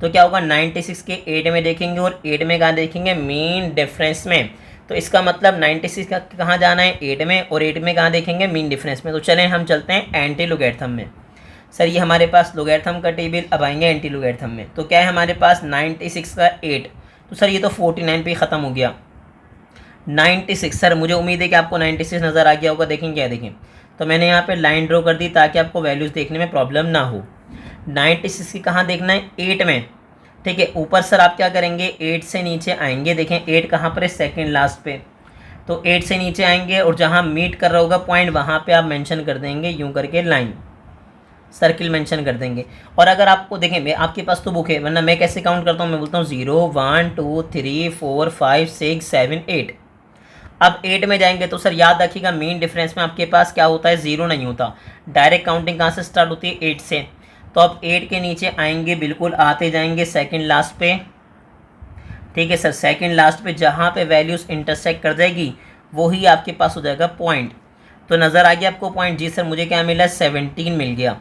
तो क्या होगा? 96 के 8 में देखेंगे और 8 में कहाँ देखेंगे? मीन डिफरेंस में। तो इसका मतलब 96 का कहाँ जाना है? 8 में, और 8 में कहाँ देखेंगे? मीन डिफरेंस में। तो चलें हम चलते हैं एंटी लोगैरिथम में। सर ये हमारे पास लोगैरिथम का टेबल, अब आएंगे एंटी लोगैरिथम में। तो क्या है हमारे पास? 96 का 8, तो सर ये तो 49 पे ख़त्म हो गया। 96 सर, मुझे उम्मीद है कि आपको 96 नज़र आ गया होगा। देखें क्या देखें, तो मैंने यहाँ पे लाइन ड्रॉ कर दी ताकि आपको वैल्यूज़ देखने में प्रॉब्लम ना हो। 96 की कहाँ देखना है? 8 में। ठीक है, ऊपर सर आप क्या करेंगे? 8 से नीचे आएंगे। देखें 8 कहाँ पर है? सेकंड लास्ट पे। तो 8 से नीचे आएंगे और जहाँ मीट कर रहा होगा पॉइंट वहाँ पे आप मेंशन कर देंगे यूँ करके लाइन, सर्किल मेंशन कर देंगे। और अगर आपको देखें मैं आपके पास तो बुक है, वरना मैं कैसे काउंट करता हूँ? मैं बोलता हूँ 0 1 2 3 4 5 6 7 8। अब 8 में जाएंगे तो सर याद रखिएगा मेन डिफरेंस में आपके पास क्या होता है? 0 नहीं होता। डायरेक्ट काउंटिंग कहाँ से स्टार्ट होती है? 8 से। तो अब 8 के नीचे आएंगे, बिल्कुल आते जाएंगे सेकंड लास्ट पे। ठीक है सर, सेकंड लास्ट पे जहाँ पे वैल्यूज़ इंटरसेक्ट कर जाएगी वही आपके पास हो जाएगा पॉइंट। तो नज़र आ गया आपको पॉइंट? जी सर मुझे क्या मिला? 17 मिल गया।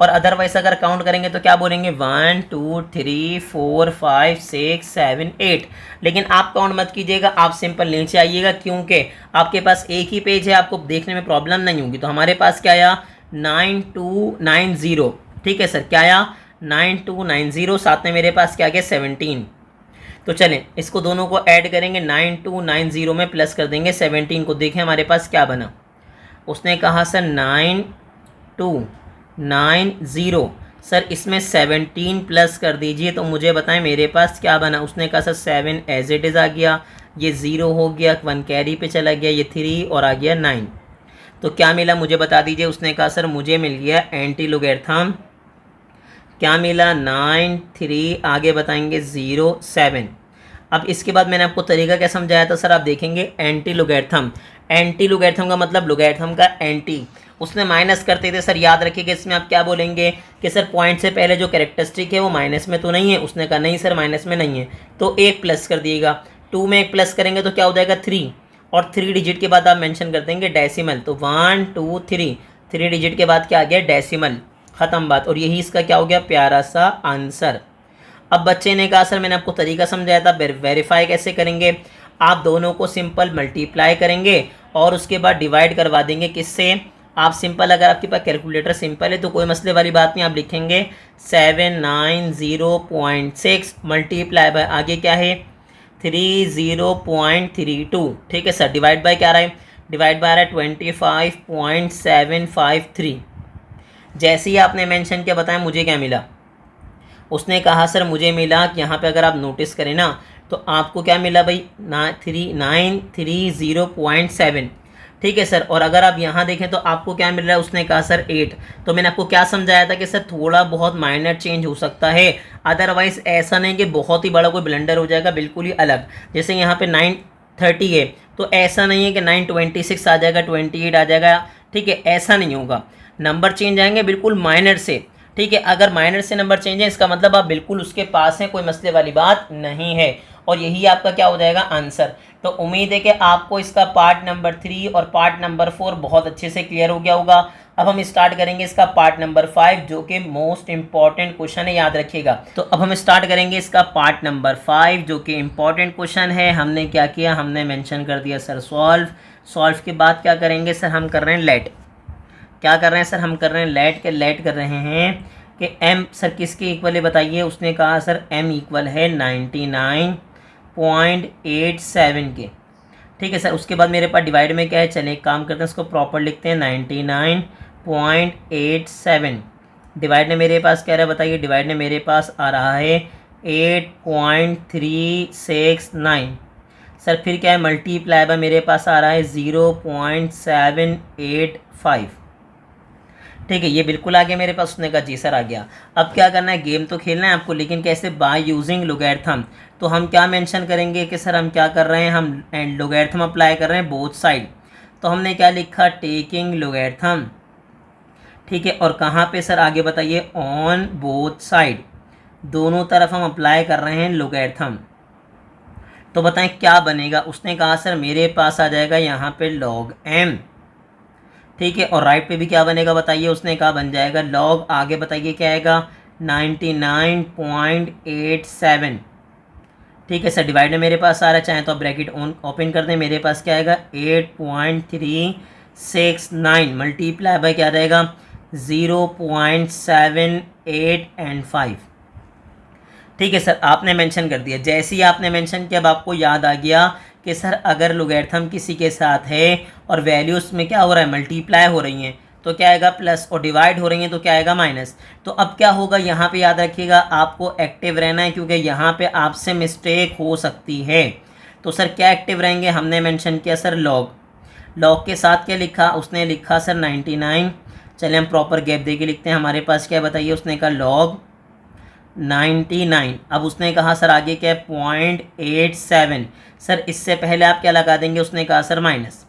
और अदरवाइज अगर काउंट करेंगे तो क्या बोलेंगे? 1 2 3 4 5 6 7 8। लेकिन आप काउंट मत कीजिएगा, आप सिंपल नीचे आइएगा, क्योंकि आपके पास एक ही पेज है, आपको देखने में प्रॉब्लम नहीं होगी। तो हमारे पास क्या आया? 9290। ठीक है सर, क्या आया? 9290। साथ में मेरे पास क्या गया? 17। तो चलें इसको दोनों को ऐड करेंगे, 9290 में प्लस कर देंगे 17 को। देखें हमारे पास क्या बना। उसने कहा सर 9290, सर इसमें 17 प्लस कर दीजिए। तो मुझे बताएं मेरे पास क्या बना। उसने कहा सर 7 एज इट इज़ आ गया, ये 0 हो गया, 1 कैरी पे चला गया, ये 3 और आ गया 9। तो क्या मिला मुझे बता दीजिए। उसने कहा सर मुझे मिल गया एंटी लोगैरिथम, क्या मिला? 9 3 आगे बताएंगे 0 7। अब इसके बाद मैंने आपको तरीका क्या समझाया था सर, आप देखेंगे एंटी लोगैरिथम। एंटी लोगैरिथम का मतलब लोगैरिथम का एंटी। उसने माइनस करते थे सर, याद रखिएगा इसमें आप क्या बोलेंगे कि सर पॉइंट से पहले जो कैरेक्टरिस्टिक है वो माइनस में तो नहीं है। उसने कहा नहीं सर माइनस में नहीं है, तो एक प्लस कर दिएगा। 2 में एक प्लस करेंगे तो क्या हो जाएगा? 3, और 3 डिजिट के बाद आप मेंशन कर देंगे डेसिमल। तो 1 2 3, 3 डिजिट के बाद क्या आ गया? डेसिमल। ख़त्म बात। और यही इसका क्या हो गया? प्यारा सा आंसर। अब बच्चे ने कहा सर मैंने आपको तरीका समझाया था, वेरीफाई कैसे करेंगे। आप दोनों को सिंपल मल्टीप्लाई करेंगे और उसके बाद डिवाइड करवा देंगे किससे, आप सिंपल, अगर आपके पास कैलकुलेटर सिंपल है तो कोई मसले वाली बात नहीं, आप लिखेंगे 790.6 मल्टीप्लाई बाय आगे क्या है 30.32, ठीक है सर। डिवाइड बाय क्या आ रहा है, डिवाइड बाय आ रहा है 25.753। जैसे ही आपने मेंशन किया, बताएं मुझे क्या मिला। उसने कहा सर मुझे मिला कि यहाँ पे अगर आप नोटिस करें ना तो आपको क्या मिला भाई 930.7, ठीक है सर। और अगर आप यहाँ देखें तो आपको क्या मिल रहा है, उसने कहा सर 8। तो मैंने आपको क्या समझाया था कि सर थोड़ा बहुत माइनर चेंज हो सकता है, अदरवाइज ऐसा नहीं कि बहुत ही बड़ा कोई ब्लंडर हो जाएगा, बिल्कुल ही अलग। जैसे यहाँ पे 930 है तो ऐसा नहीं है कि 926 आ जाएगा, 28 आ जाएगा, ठीक है, ऐसा नहीं होगा। नंबर चेंज आएंगे बिल्कुल माइनर से, ठीक है। अगर माइनर से नंबर चेंज है इसका मतलब आप बिल्कुल उसके पास हैं, कोई मसले वाली बात नहीं है। और यही आपका क्या हो जाएगा आंसर। तो उम्मीद है कि आपको इसका पार्ट नंबर 3 और पार्ट नंबर 4 बहुत अच्छे से क्लियर हो गया होगा। अब हम स्टार्ट करेंगे इसका पार्ट नंबर 5 जो कि मोस्ट इंपॉर्टेंट क्वेश्चन है, याद रखिएगा। तो अब हम स्टार्ट करेंगे इसका पार्ट नंबर 5 जो कि इंपॉर्टेंट क्वेश्चन है। हमने क्या किया, हमने मेंशन कर दिया सर सॉल्व के बाद क्या करेंगे सर, हम कर रहे हैं लेट। क्या कर रहे हैं सर, हम कर रहे हैं लेट कर रहे हैं कि m सर किसके इक्वल है बताइए। उसने कहा सर m इक्वल है 99.87 के, ठीक है सर। उसके बाद मेरे पास डिवाइड में क्या है, चले एक काम करते हैं इसको प्रॉपर लिखते हैं 99.87 डिवाइड में मेरे पास क्या रहा है बताइए। डिवाइड में मेरे पास आ रहा है 8.369 सर। फिर क्या है मल्टीप्लाई बाय मेरे पास आ रहा है 0.785, ठीक है। ये बिल्कुल आ गया मेरे पास। उसने कहा जी सर आ गया। अब क्या करना है, गेम तो खेलना है आपको, लेकिन कैसे, बाय यूजिंग लोगैरिथम। तो हम क्या मेंशन करेंगे कि सर हम क्या कर रहे हैं, हम लोगैरिथम अप्लाई कर रहे हैं बोथ साइड। तो हमने क्या लिखा, टेकिंग लोगैरिथम, ठीक है। और कहाँ पे सर आगे बताइए, ऑन बोथ साइड, दोनों तरफ हम अप्लाई कर रहे हैं लोगैरिथम। तो बताएं क्या बनेगा। उसने कहा सर मेरे पास आ जाएगा यहाँ पे log m, ठीक है। और राइट पे भी क्या बनेगा बताइए। उसने कहा बन जाएगा log, आगे बताइए क्या आएगा 99.87, ठीक है सर। डिवाइड में मेरे पास आ रहा है, चाहे तो आप ब्रैकेट ओपन कर दें, मेरे पास क्या आएगा 8.369 मल्टीप्लाई बाय क्या रहेगा 0.785, ठीक है सर। आपने मेंशन कर दिया। जैसे ही आपने मेंशन किया अब आपको याद आ गया कि सर अगर लोगैरिथम किसी के साथ है और वैल्यूज में क्या हो रहा है, मल्टीप्लाई हो रही हैं तो क्या आएगा प्लस, और डिवाइड हो रही हैं तो क्या आएगा माइनस। तो अब क्या होगा, यहाँ पे याद रखिएगा आपको एक्टिव रहना है क्योंकि यहाँ पे आपसे मिस्टेक हो सकती है। तो सर क्या एक्टिव रहेंगे, हमने मेंशन किया सर लॉग के साथ क्या लिखा, उसने लिखा सर 99। चलिए हम प्रॉपर गैप दे के लिखते हैं। हमारे पास क्या बताइए, उसने कहा log 99। अब उसने कहा सर आगे क्या है 0.87 सर। इससे पहले आप क्या लगा देंगे, उसने कहा सर माइनस।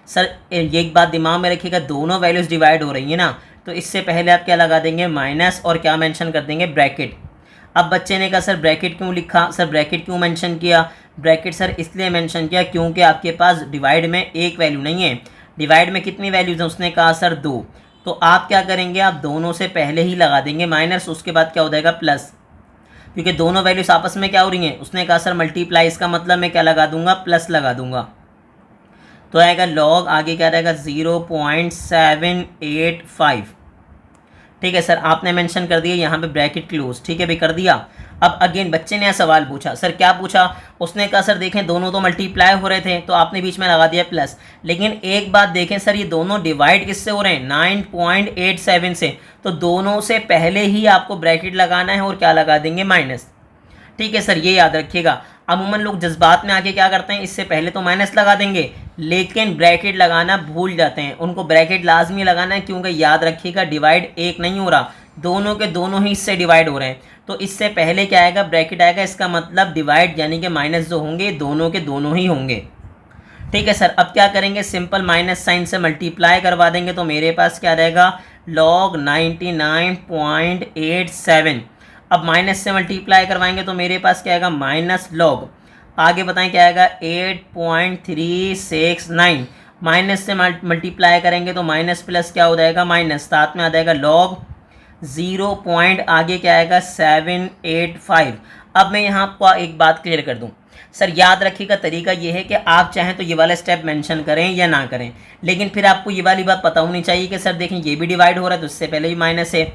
सर ये एक बात दिमाग में रखिएगा, दोनों वैल्यूज़ डिवाइड हो रही है ना, तो इससे पहले आप क्या लगा देंगे माइनस, और क्या मेंशन कर देंगे ब्रैकेट। अब बच्चे ने कहा सर ब्रैकेट क्यों लिखा, सर ब्रैकेट क्यों मेंशन किया। ब्रैकेट सर इसलिए मेंशन किया क्योंकि आपके पास डिवाइड में एक वैल्यू नहीं है, डिवाइड में कितनी वैल्यूज़ हैं, उसने कहा सर 2। तो आप क्या करेंगे, आप दोनों से पहले ही लगा देंगे माइनस, उसके बाद क्या हो जाएगा प्लस, क्योंकि दोनों वैल्यूज आपस में क्या हो रही हैं। उसने कहा सर मल्टीप्लाई, इसका मतलब मैं क्या लगा दूंगा, प्लस लगा दूंगा। तो आएगा लॉग, आगे क्या रहेगा 0.785, ठीक है सर। आपने मेंशन कर दिया यहाँ पे ब्रैकेट क्लोज, ठीक है भाई कर दिया। अब अगेन बच्चे ने सवाल पूछा, सर क्या पूछा, उसने कहा सर देखें दोनों तो मल्टीप्लाई हो रहे थे तो आपने बीच में लगा दिया प्लस, लेकिन एक बात देखें सर ये दोनों डिवाइड किससे हो रहे हैं 9.87 से, तो दोनों से पहले ही आपको ब्रैकेट लगाना है और क्या लगा देंगे माइनस, ठीक है सर। ये याद रखिएगा। अमूमन लोग जज्बात में आके क्या करते हैं, इससे पहले तो माइनस लगा देंगे लेकिन ब्रैकेट लगाना भूल जाते हैं। उनको ब्रैकेट लाजमी लगाना है क्योंकि याद रखिएगा डिवाइड एक नहीं हो रहा, दोनों के दोनों ही इससे डिवाइड हो रहे हैं। तो इससे पहले क्या आएगा, ब्रैकेट आएगा, इसका मतलब डिवाइड यानी कि माइनस जो होंगे दोनों के दोनों ही होंगे, ठीक है सर। अब क्या करेंगे, सिंपल माइनस साइन से मल्टीप्लाई करवा देंगे तो मेरे पास क्या रहेगा log 99.87। अब माइनस से मल्टीप्लाई करवाएंगे तो मेरे पास क्या आएगा माइनस लॉग, आगे बताएं क्या आएगा 8.369। माइनस से मल्टीप्लाई करेंगे तो माइनस प्लस क्या हो जाएगा माइनस, साथ में आ जाएगा log 0 पॉइंट आगे क्या आएगा 785। अब मैं यहाँ आपको एक बात क्लियर कर दूँ सर, याद रखिएगा तरीका ये है कि आप चाहें तो ये वाला स्टेप मेंशन करें या ना करें, लेकिन फिर आपको ये वाली बात पता होनी चाहिए कि सर देखें ये भी डिवाइड हो रहा है तो इससे पहले भी माइनस है,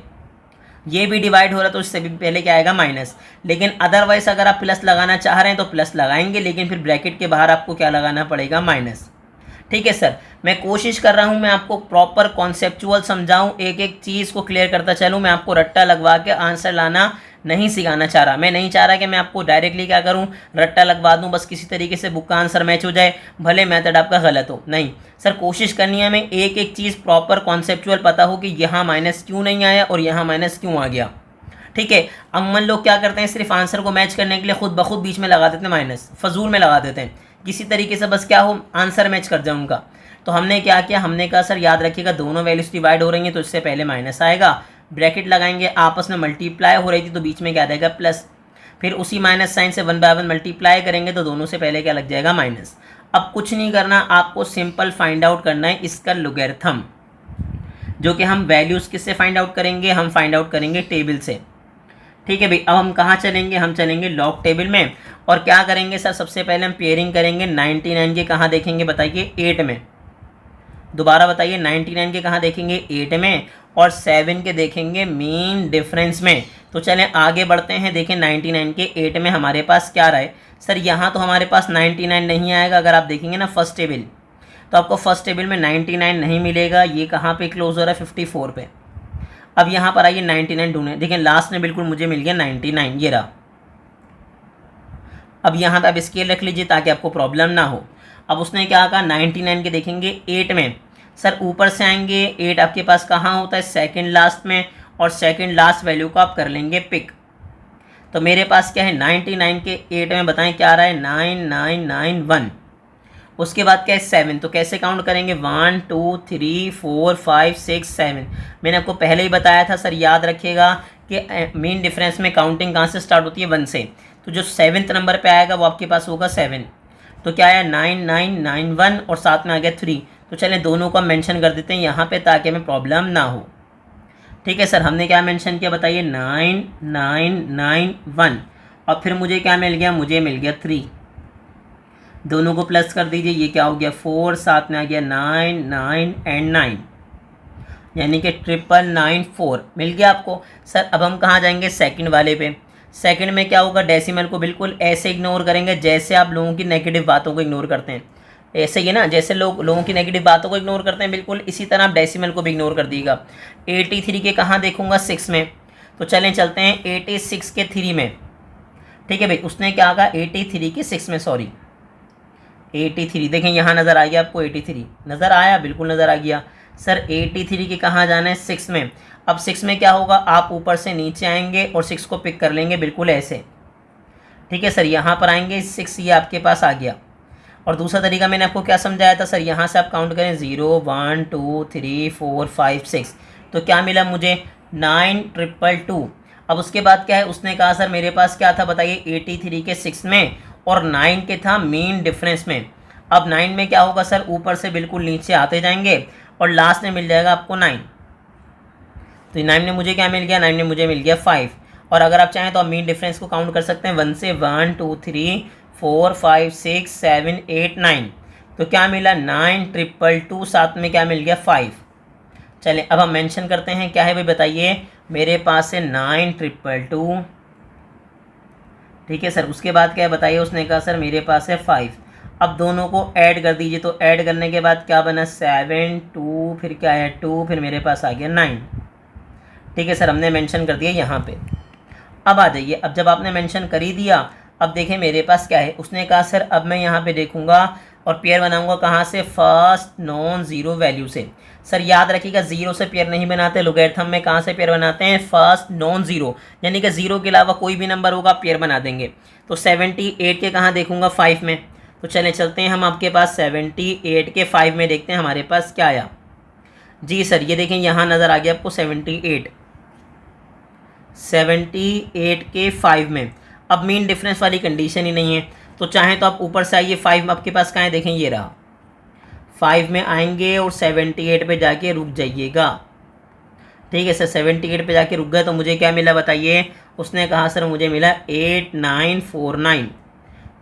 ये भी डिवाइड हो रहा है तो इससे भी पहले क्या आएगा माइनस। लेकिन अदरवाइज अगर आप प्लस लगाना चाह रहे हैं तो प्लस लगाएंगे, लेकिन फिर ब्रैकेट के बाहर आपको क्या लगाना पड़ेगा माइनस। ठीक है सर, मैं कोशिश कर रहा हूँ मैं आपको प्रॉपर कॉन्सेप्चुअल समझाऊँ, एक एक चीज़ को क्लियर करता चलूँ, मैं आपको रट्टा लगवा के आंसर लाना नहीं सिखाना चाह रहा। मैं नहीं चाह रहा कि मैं आपको डायरेक्टली क्या करूं, रट्टा लगवा दूं, बस किसी तरीके से बुक का आंसर मैच हो जाए, भले मेथड आपका गलत हो। नहीं सर, कोशिश करनी है हमें एक एक चीज़ प्रॉपर कॉन्सेप्चुअल पता हो कि यहाँ माइनस क्यों नहीं आया और यहाँ माइनस क्यों आ गया। ठीक है, अमूमन लोग क्या करते हैं, सिर्फ आंसर को मैच करने के लिए खुद ब खुद बीच में लगा देते हैं माइनस, फजूल में लगा देते हैं, किसी तरीके से बस क्या हो आंसर मैच कर जाए उनका। तो हमने क्या किया, हमने कहा सर याद रखिएगा दोनों वैल्यूज डिवाइड हो रही हैं तो इससे पहले माइनस आएगा, ब्रैकेट लगाएंगे, आपस में मल्टीप्लाई हो रही थी तो बीच में क्या रहेगा प्लस, फिर उसी माइनस साइन से 1 बाय 1 मल्टीप्लाई करेंगे तो दोनों से पहले क्या लग जाएगा माइनस। अब कुछ नहीं करना, आपको सिंपल फाइंड आउट करना है इसका लोगैरिथम, जो कि हम वैल्यूज़ किससे फाइंड आउट करेंगे, हम फाइंड आउट करेंगे टेबल से। ठीक है भाई, अब हम कहाँ चलेंगे, हम चलेंगे लॉग टेबल में, और क्या करेंगे सर सबसे पहले हम पेयरिंग करेंगे 99 के कहाँ देखेंगे बताइए 8 में, दोबारा बताइए 99 के कहाँ देखेंगे 8 में, और 7 के देखेंगे मीन डिफरेंस में। तो चलें आगे बढ़ते हैं, देखें 99 के 8 में हमारे पास क्या रहा है सर, यहाँ तो हमारे पास 99 नहीं आएगा, अगर आप देखेंगे ना फर्स्ट टेबल तो आपको फर्स्ट टेबल में 99 नहीं मिलेगा, ये कहाँ पे क्लोज हो रहा है 54 पे। अब यहाँ पर आइए 99 ढूंढें, देखें लास्ट में बिल्कुल मुझे मिल गया 99, ये रहा। अब यहाँ पे आप स्केल रख लीजिए ताकि आपको प्रॉब्लम ना हो। अब उसने क्या कहा 99 के देखेंगे 8 में, सर ऊपर से आएंगे 8 आपके पास कहाँ होता है सेकंड लास्ट में, और सेकंड लास्ट वैल्यू को आप कर लेंगे पिक। तो मेरे पास क्या है 99 के 8 में बताएं क्या आ रहा है 9991। उसके बाद क्या है 7, तो कैसे काउंट करेंगे 1 2 3 4 5 6 7। मैंने आपको पहले ही बताया था सर, याद रखिएगा कि मेन डिफरेंस में काउंटिंग कहाँ से स्टार्ट होती है 1 से, तो जो 7th नंबर पे आएगा वो आपके पास होगा 7। तो क्या आया 9991 और साथ में आ गया 3। तो चलें दोनों को हम मेंशन कर देते हैं यहाँ पे ताकि हमें प्रॉब्लम ना हो। ठीक है सर, हमने क्या मेंशन किया बताइए 9991, और फिर मुझे क्या मिल गया, मुझे मिल गया 3। दोनों को प्लस कर दीजिए, ये क्या हो गया 4, साथ में आ गया 9 9 एंड 9, यानी कि 994 मिल गया आपको। सर अब हम कहाँ जाएंगे सेकंड वाले पे। सेकंड में क्या होगा, डेसिमल को बिल्कुल ऐसे इग्नोर करेंगे जैसे आप लोगों की नेगेटिव बातों को इग्नोर करते हैं, ऐसे ही ना, जैसे लोगों की नेगेटिव बातों को इग्नोर करते हैं बिल्कुल इसी तरह आप डेसिमल को भी इग्नोर कर दीजिएगा। 83 के कहाँ देखूंगा 6 में, तो चलें चलते हैं 86 के 3 में। ठीक है भाई, उसने क्या कहा 83 के 6 में, सॉरी 83, देखें यहाँ नज़र आ गया आपको 83 नज़र आया, बिल्कुल नज़र आ गया। सर 83 के कहाँ जाना है 6 में। अब 6 में क्या होगा, आप ऊपर से नीचे आएंगे और 6 को पिक कर लेंगे बिल्कुल ऐसे। ठीक है सर, यहाँ पर आएंगे 6, ये आपके पास आ गया। और दूसरा तरीका मैंने आपको क्या समझाया था सर, यहाँ से आप काउंट करें 0 1 2 3 4 5 6, तो क्या मिला मुझे 9222। अब उसके बाद क्या है, उसने कहा सर मेरे पास क्या था बताइए 83 के 6 में और 9 के था मीन डिफरेंस में। अब 9 में क्या होगा सर, ऊपर से बिल्कुल नीचे आते जाएंगे और लास्ट में मिल जाएगा आपको 9। तो 9 में मुझे क्या मिल गया, 9 में मुझे मिल गया 5। और अगर आप चाहें तो आप मीन डिफरेंस को काउंट कर सकते हैं 1 से 1 2 3 4 5 6 7 8 9। तो क्या मिला 9222, साथ में क्या मिल गया 5। चलें अब हम मेंशन करते हैं क्या है भाई बताइए, मेरे पास है 9222। ठीक है सर, उसके बाद क्या है बताइए, उसने कहा सर मेरे पास है 5। अब दोनों को ऐड कर दीजिए, तो ऐड करने के बाद क्या बना 7 2, फिर क्या है 2, फिर मेरे पास आ गया 9। ठीक है सर, हमने मेंशन कर दिया यहाँ पे। अब आ जाइए, अब जब आपने मेंशन कर ही दिया, अब देखें मेरे पास क्या है, उसने कहा सर अब मैं यहाँ पे देखूँगा और पेयर बनाऊँगा कहाँ से, फर्स्ट नॉन ज़ीरो वैल्यू से। सर याद रखिएगा ज़ीरो से पेयर नहीं बनाते, लोगैरिथम में कहाँ से पेयर बनाते हैं, फर्स्ट नॉन ज़ीरो, यानी कि ज़ीरो के अलावा कोई भी नंबर होगा पेयर बना देंगे। तो 78 के कहाँ देखूँगा 5 में। तो चलें चलते हैं हम आपके पास 78 के 5 में, देखते हैं हमारे पास क्या आया। जी सर ये देखें यहाँ नज़र आ गया आपको 78 के 5 में। अब मीन डिफरेंस वाली कंडीशन ही नहीं है, तो चाहें तो आप ऊपर से आइए 5 आपके पास कहाँ है, देखें ये रहा 5 में आएंगे और 78 पे जाके रुक जाइएगा। ठीक है सर 78 पे जाके रुक गए तो मुझे क्या मिला बताइए। उसने कहा सर मुझे मिला 8949।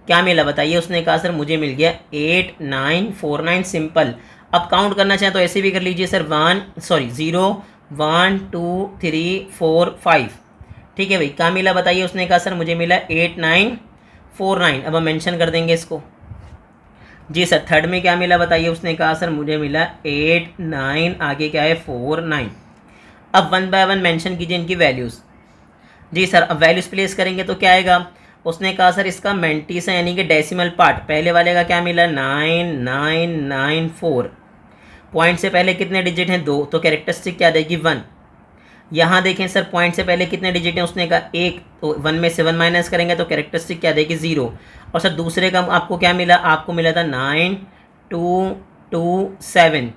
क्या मिला बताइए। उसने कहा सर मुझे मिल गया 8949 सिंपल। अब काउंट करना चाहें तो ऐसे भी कर लीजिए सर 0 1 2 3 4 5। ठीक है भाई क्या मिला बताइए। उसने कहा सर मुझे मिला 8949। अब हम मेंशन कर देंगे इसको। जी सर थर्ड में क्या मिला बताइए। उसने कहा सर मुझे मिला 89 आगे क्या है 49। अब वन बाय वन मेंशन कीजिए इनकी वैल्यूज़। जी सर अब वैल्यूज़ प्लेस करेंगे तो क्या आएगा। उसने कहा सर इसका मेंटिस है यानी कि डेसिमल पार्ट। पहले वाले का क्या मिला 9994। पॉइंट से पहले कितने डिजिट हैं 2 तो कैरेक्टरिस्टिक क्या देगी 1। यहाँ देखें सर पॉइंट से पहले कितने डिजिट हैं। उसने कहा 1 तो 1 में से 1 माइनस करेंगे तो कैरेक्टरिस्टिक क्या देगी 0। और सर दूसरे का आपको क्या मिला। आपको मिला था 9227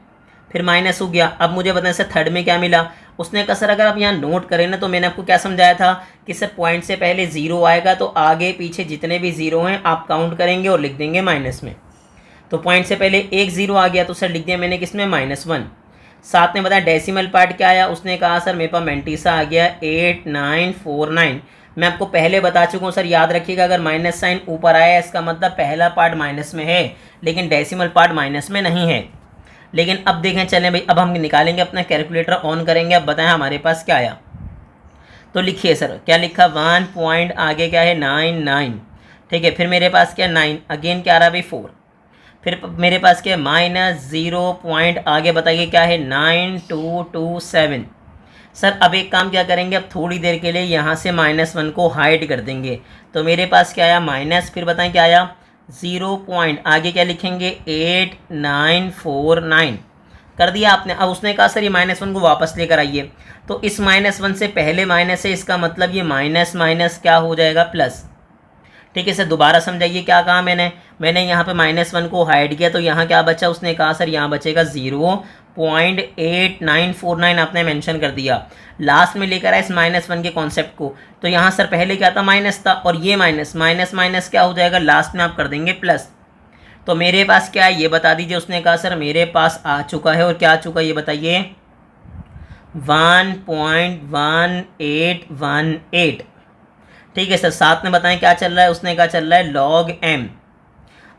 फिर माइनस हो गया। अब मुझे बताएं सर थर्ड में क्या मिला। उसने कहा सर अगर आप यहाँ नोट करें ना तो मैंने आपको क्या समझाया था कि सर पॉइंट से पहले 0 आएगा तो आगे पीछे जितने भी 0 हैं आप काउंट करेंगे और लिख देंगे माइनस में। तो पॉइंट से पहले एक 0 आ गया तो सर लिख दिया मैंने किस में -1। साथ में बताया डेसिमल पार्ट क्या आया। उसने कहा सर मेरे पास मेंटिसा आ गया 8949। मैं आपको पहले बता चुका हूँ सर याद रखिएगा अगर माइनस साइन ऊपर आया इसका मतलब पहला पार्ट माइनस में है लेकिन डेसिमल पार्ट माइनस में नहीं है। लेकिन अब देखें चलें भाई अब हम निकालेंगे अपना कैलकुलेटर ऑन करेंगे। अब बताएं हमारे पास क्या आया। तो लिखिए सर क्या लिखा 1 पॉइंट आगे क्या है 99। ठीक है फिर मेरे पास क्या 9 अगेन क्या आ रहा भाई 4। फिर मेरे पास क्या -0 पॉइंट आगे बताइए क्या है 9227। सर अब एक काम क्या करेंगे अब थोड़ी देर के लिए यहाँ से -1 को हाइड कर देंगे। तो मेरे पास क्या आया माइनस फिर बताएं क्या आया 0 पॉइंट आगे क्या लिखेंगे 8949 कर दिया आपने। अब उसने कहा सर ये -1 को वापस लेकर आइए। तो इस -1 से पहले माइनस है इसका मतलब ये माइनस माइनस क्या हो जाएगा प्लस। ठीक है सर दोबारा समझाइए क्या कहा मैंने यहाँ पे -1 को हाइड किया तो यहाँ क्या बचा। उसने कहा सर यहाँ बचेगा 0.8949 आपने मेंशन कर दिया। लास्ट में लेकर आए इस -1 के कॉन्सेप्ट को। तो यहाँ सर पहले क्या था माइनस था और ये माइनस माइनस माइनस क्या हो जाएगा लास्ट में आप कर देंगे प्लस। तो मेरे पास क्या है ये बता दीजिए। उसने कहा सर मेरे पास आ चुका है और क्या आ चुका है ये बताइए 1.1818। ठीक है सर साथ में बताएं क्या चल रहा है। उसने कहा चल रहा है log m।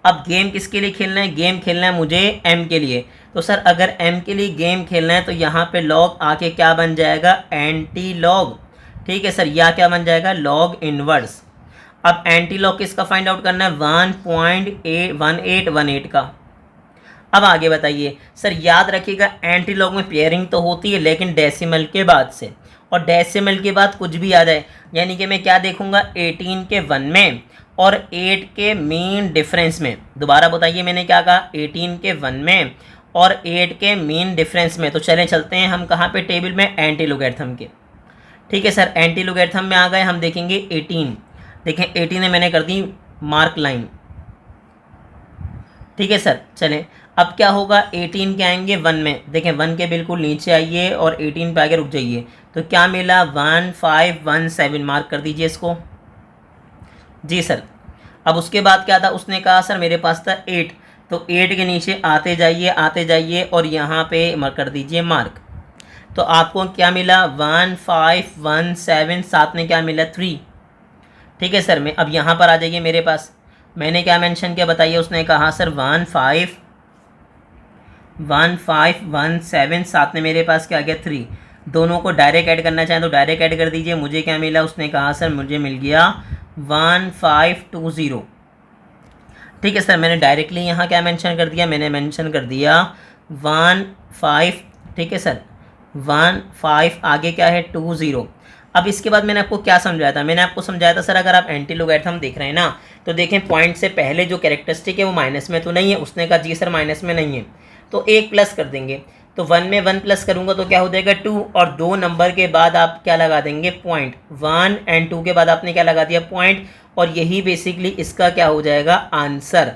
अब गेम किसके लिए खेलना है गेम खेलना है मुझे m के लिए। तो सर अगर m के लिए गेम खेलना है तो यहाँ पे log आके क्या बन जाएगा एंटी लॉग। ठीक है सर या क्या बन जाएगा log इनवर्स। अब एंटी लॉग किसका फाइंड आउट करना है 1.1818 का। अब आगे बताइए सर याद रखिएगा एंटी लॉग में पेयरिंग तो होती है लेकिन डेसिमल के बाद से और डेसिमल के बाद कुछ भी आ जाए यानी कि मैं क्या देखूंगा 18 के 1 में और 8 के मीन डिफरेंस में। दोबारा बताइए मैंने क्या कहा 18 के 1 में और 8 के मीन डिफरेंस में। तो चलें चलते हैं हम कहाँ पे टेबल में एंटी लोगैरिथम के। ठीक है सर एंटी लोगैरिथम में आ गए हम देखेंगे 18। देखें 18 में मैंने कर दी मार्क लाइन। ठीक है सर चलें अब क्या होगा 18 के आएंगे 1 में। देखें 1 के बिल्कुल नीचे आइए और 18 पे आगे रुक जाइए। तो क्या मिला 1517 मार्क कर दीजिए इसको। जी सर अब उसके बाद क्या था। उसने कहा सर मेरे पास था 8 तो 8 के नीचे आते जाइए और यहाँ पे कर दीजिए मार्क। तो आपको क्या मिला 1517 साथ में क्या मिला 3। ठीक है सर मैं अब यहाँ पर आ जाइए मेरे पास मैंने क्या मेंशन किया बताइए। उसने कहा सर 1517 साथ में मेरे पास क्या गया 3। दोनों को डायरेक्ट ऐड करना चाहें तो डायरेक्ट ऐड कर दीजिए। मुझे क्या मिला उसने कहा सर मुझे मिल गया 1520। ठीक है सर मैंने डायरेक्टली यहाँ क्या मेंशन कर दिया मैंने मेंशन कर दिया 15। ठीक है सर 15 आगे क्या है 20। अब इसके बाद मैंने आपको क्या समझाया था। मैंने आपको समझाया था सर अगर आप एंटी लोगैरिथम देख रहे हैं ना तो देखें पॉइंट से पहले जो कैरेक्टरिस्टिक है वो माइनस में तो नहीं है। उसने कहा जी सर माइनस में नहीं है तो एक प्लस कर देंगे। तो 1 में 1 प्लस करूँगा तो क्या हो जाएगा 2 और 2 नंबर के बाद आप क्या लगा देंगे पॉइंट। 1 एंड 2 के बाद आपने क्या लगा दिया पॉइंट और यही बेसिकली इसका क्या हो जाएगा आंसर।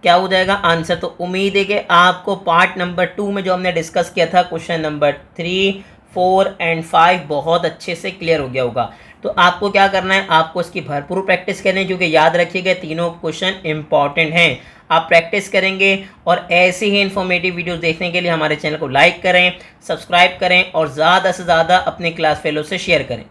क्या हो जाएगा आंसर। तो उम्मीद है कि आपको पार्ट नंबर 2 में जो हमने डिस्कस किया था क्वेश्चन नंबर 3, 4 एंड 5 बहुत अच्छे से क्लियर हो गया होगा। तो आपको क्या करना है, आपको इसकी भरपूर प्रैक्टिस करनी है, क्योंकि याद रखिएगा तीनों क्वेश्चन इंपॉर्टेंट हैं। आप प्रैक्टिस करेंगे और ऐसे ही इन्फॉर्मेटिव वीडियोस देखने के लिए हमारे चैनल को लाइक करें, सब्सक्राइब करें और ज़्यादा से ज़्यादा अपने क्लास फेलो से शेयर करें।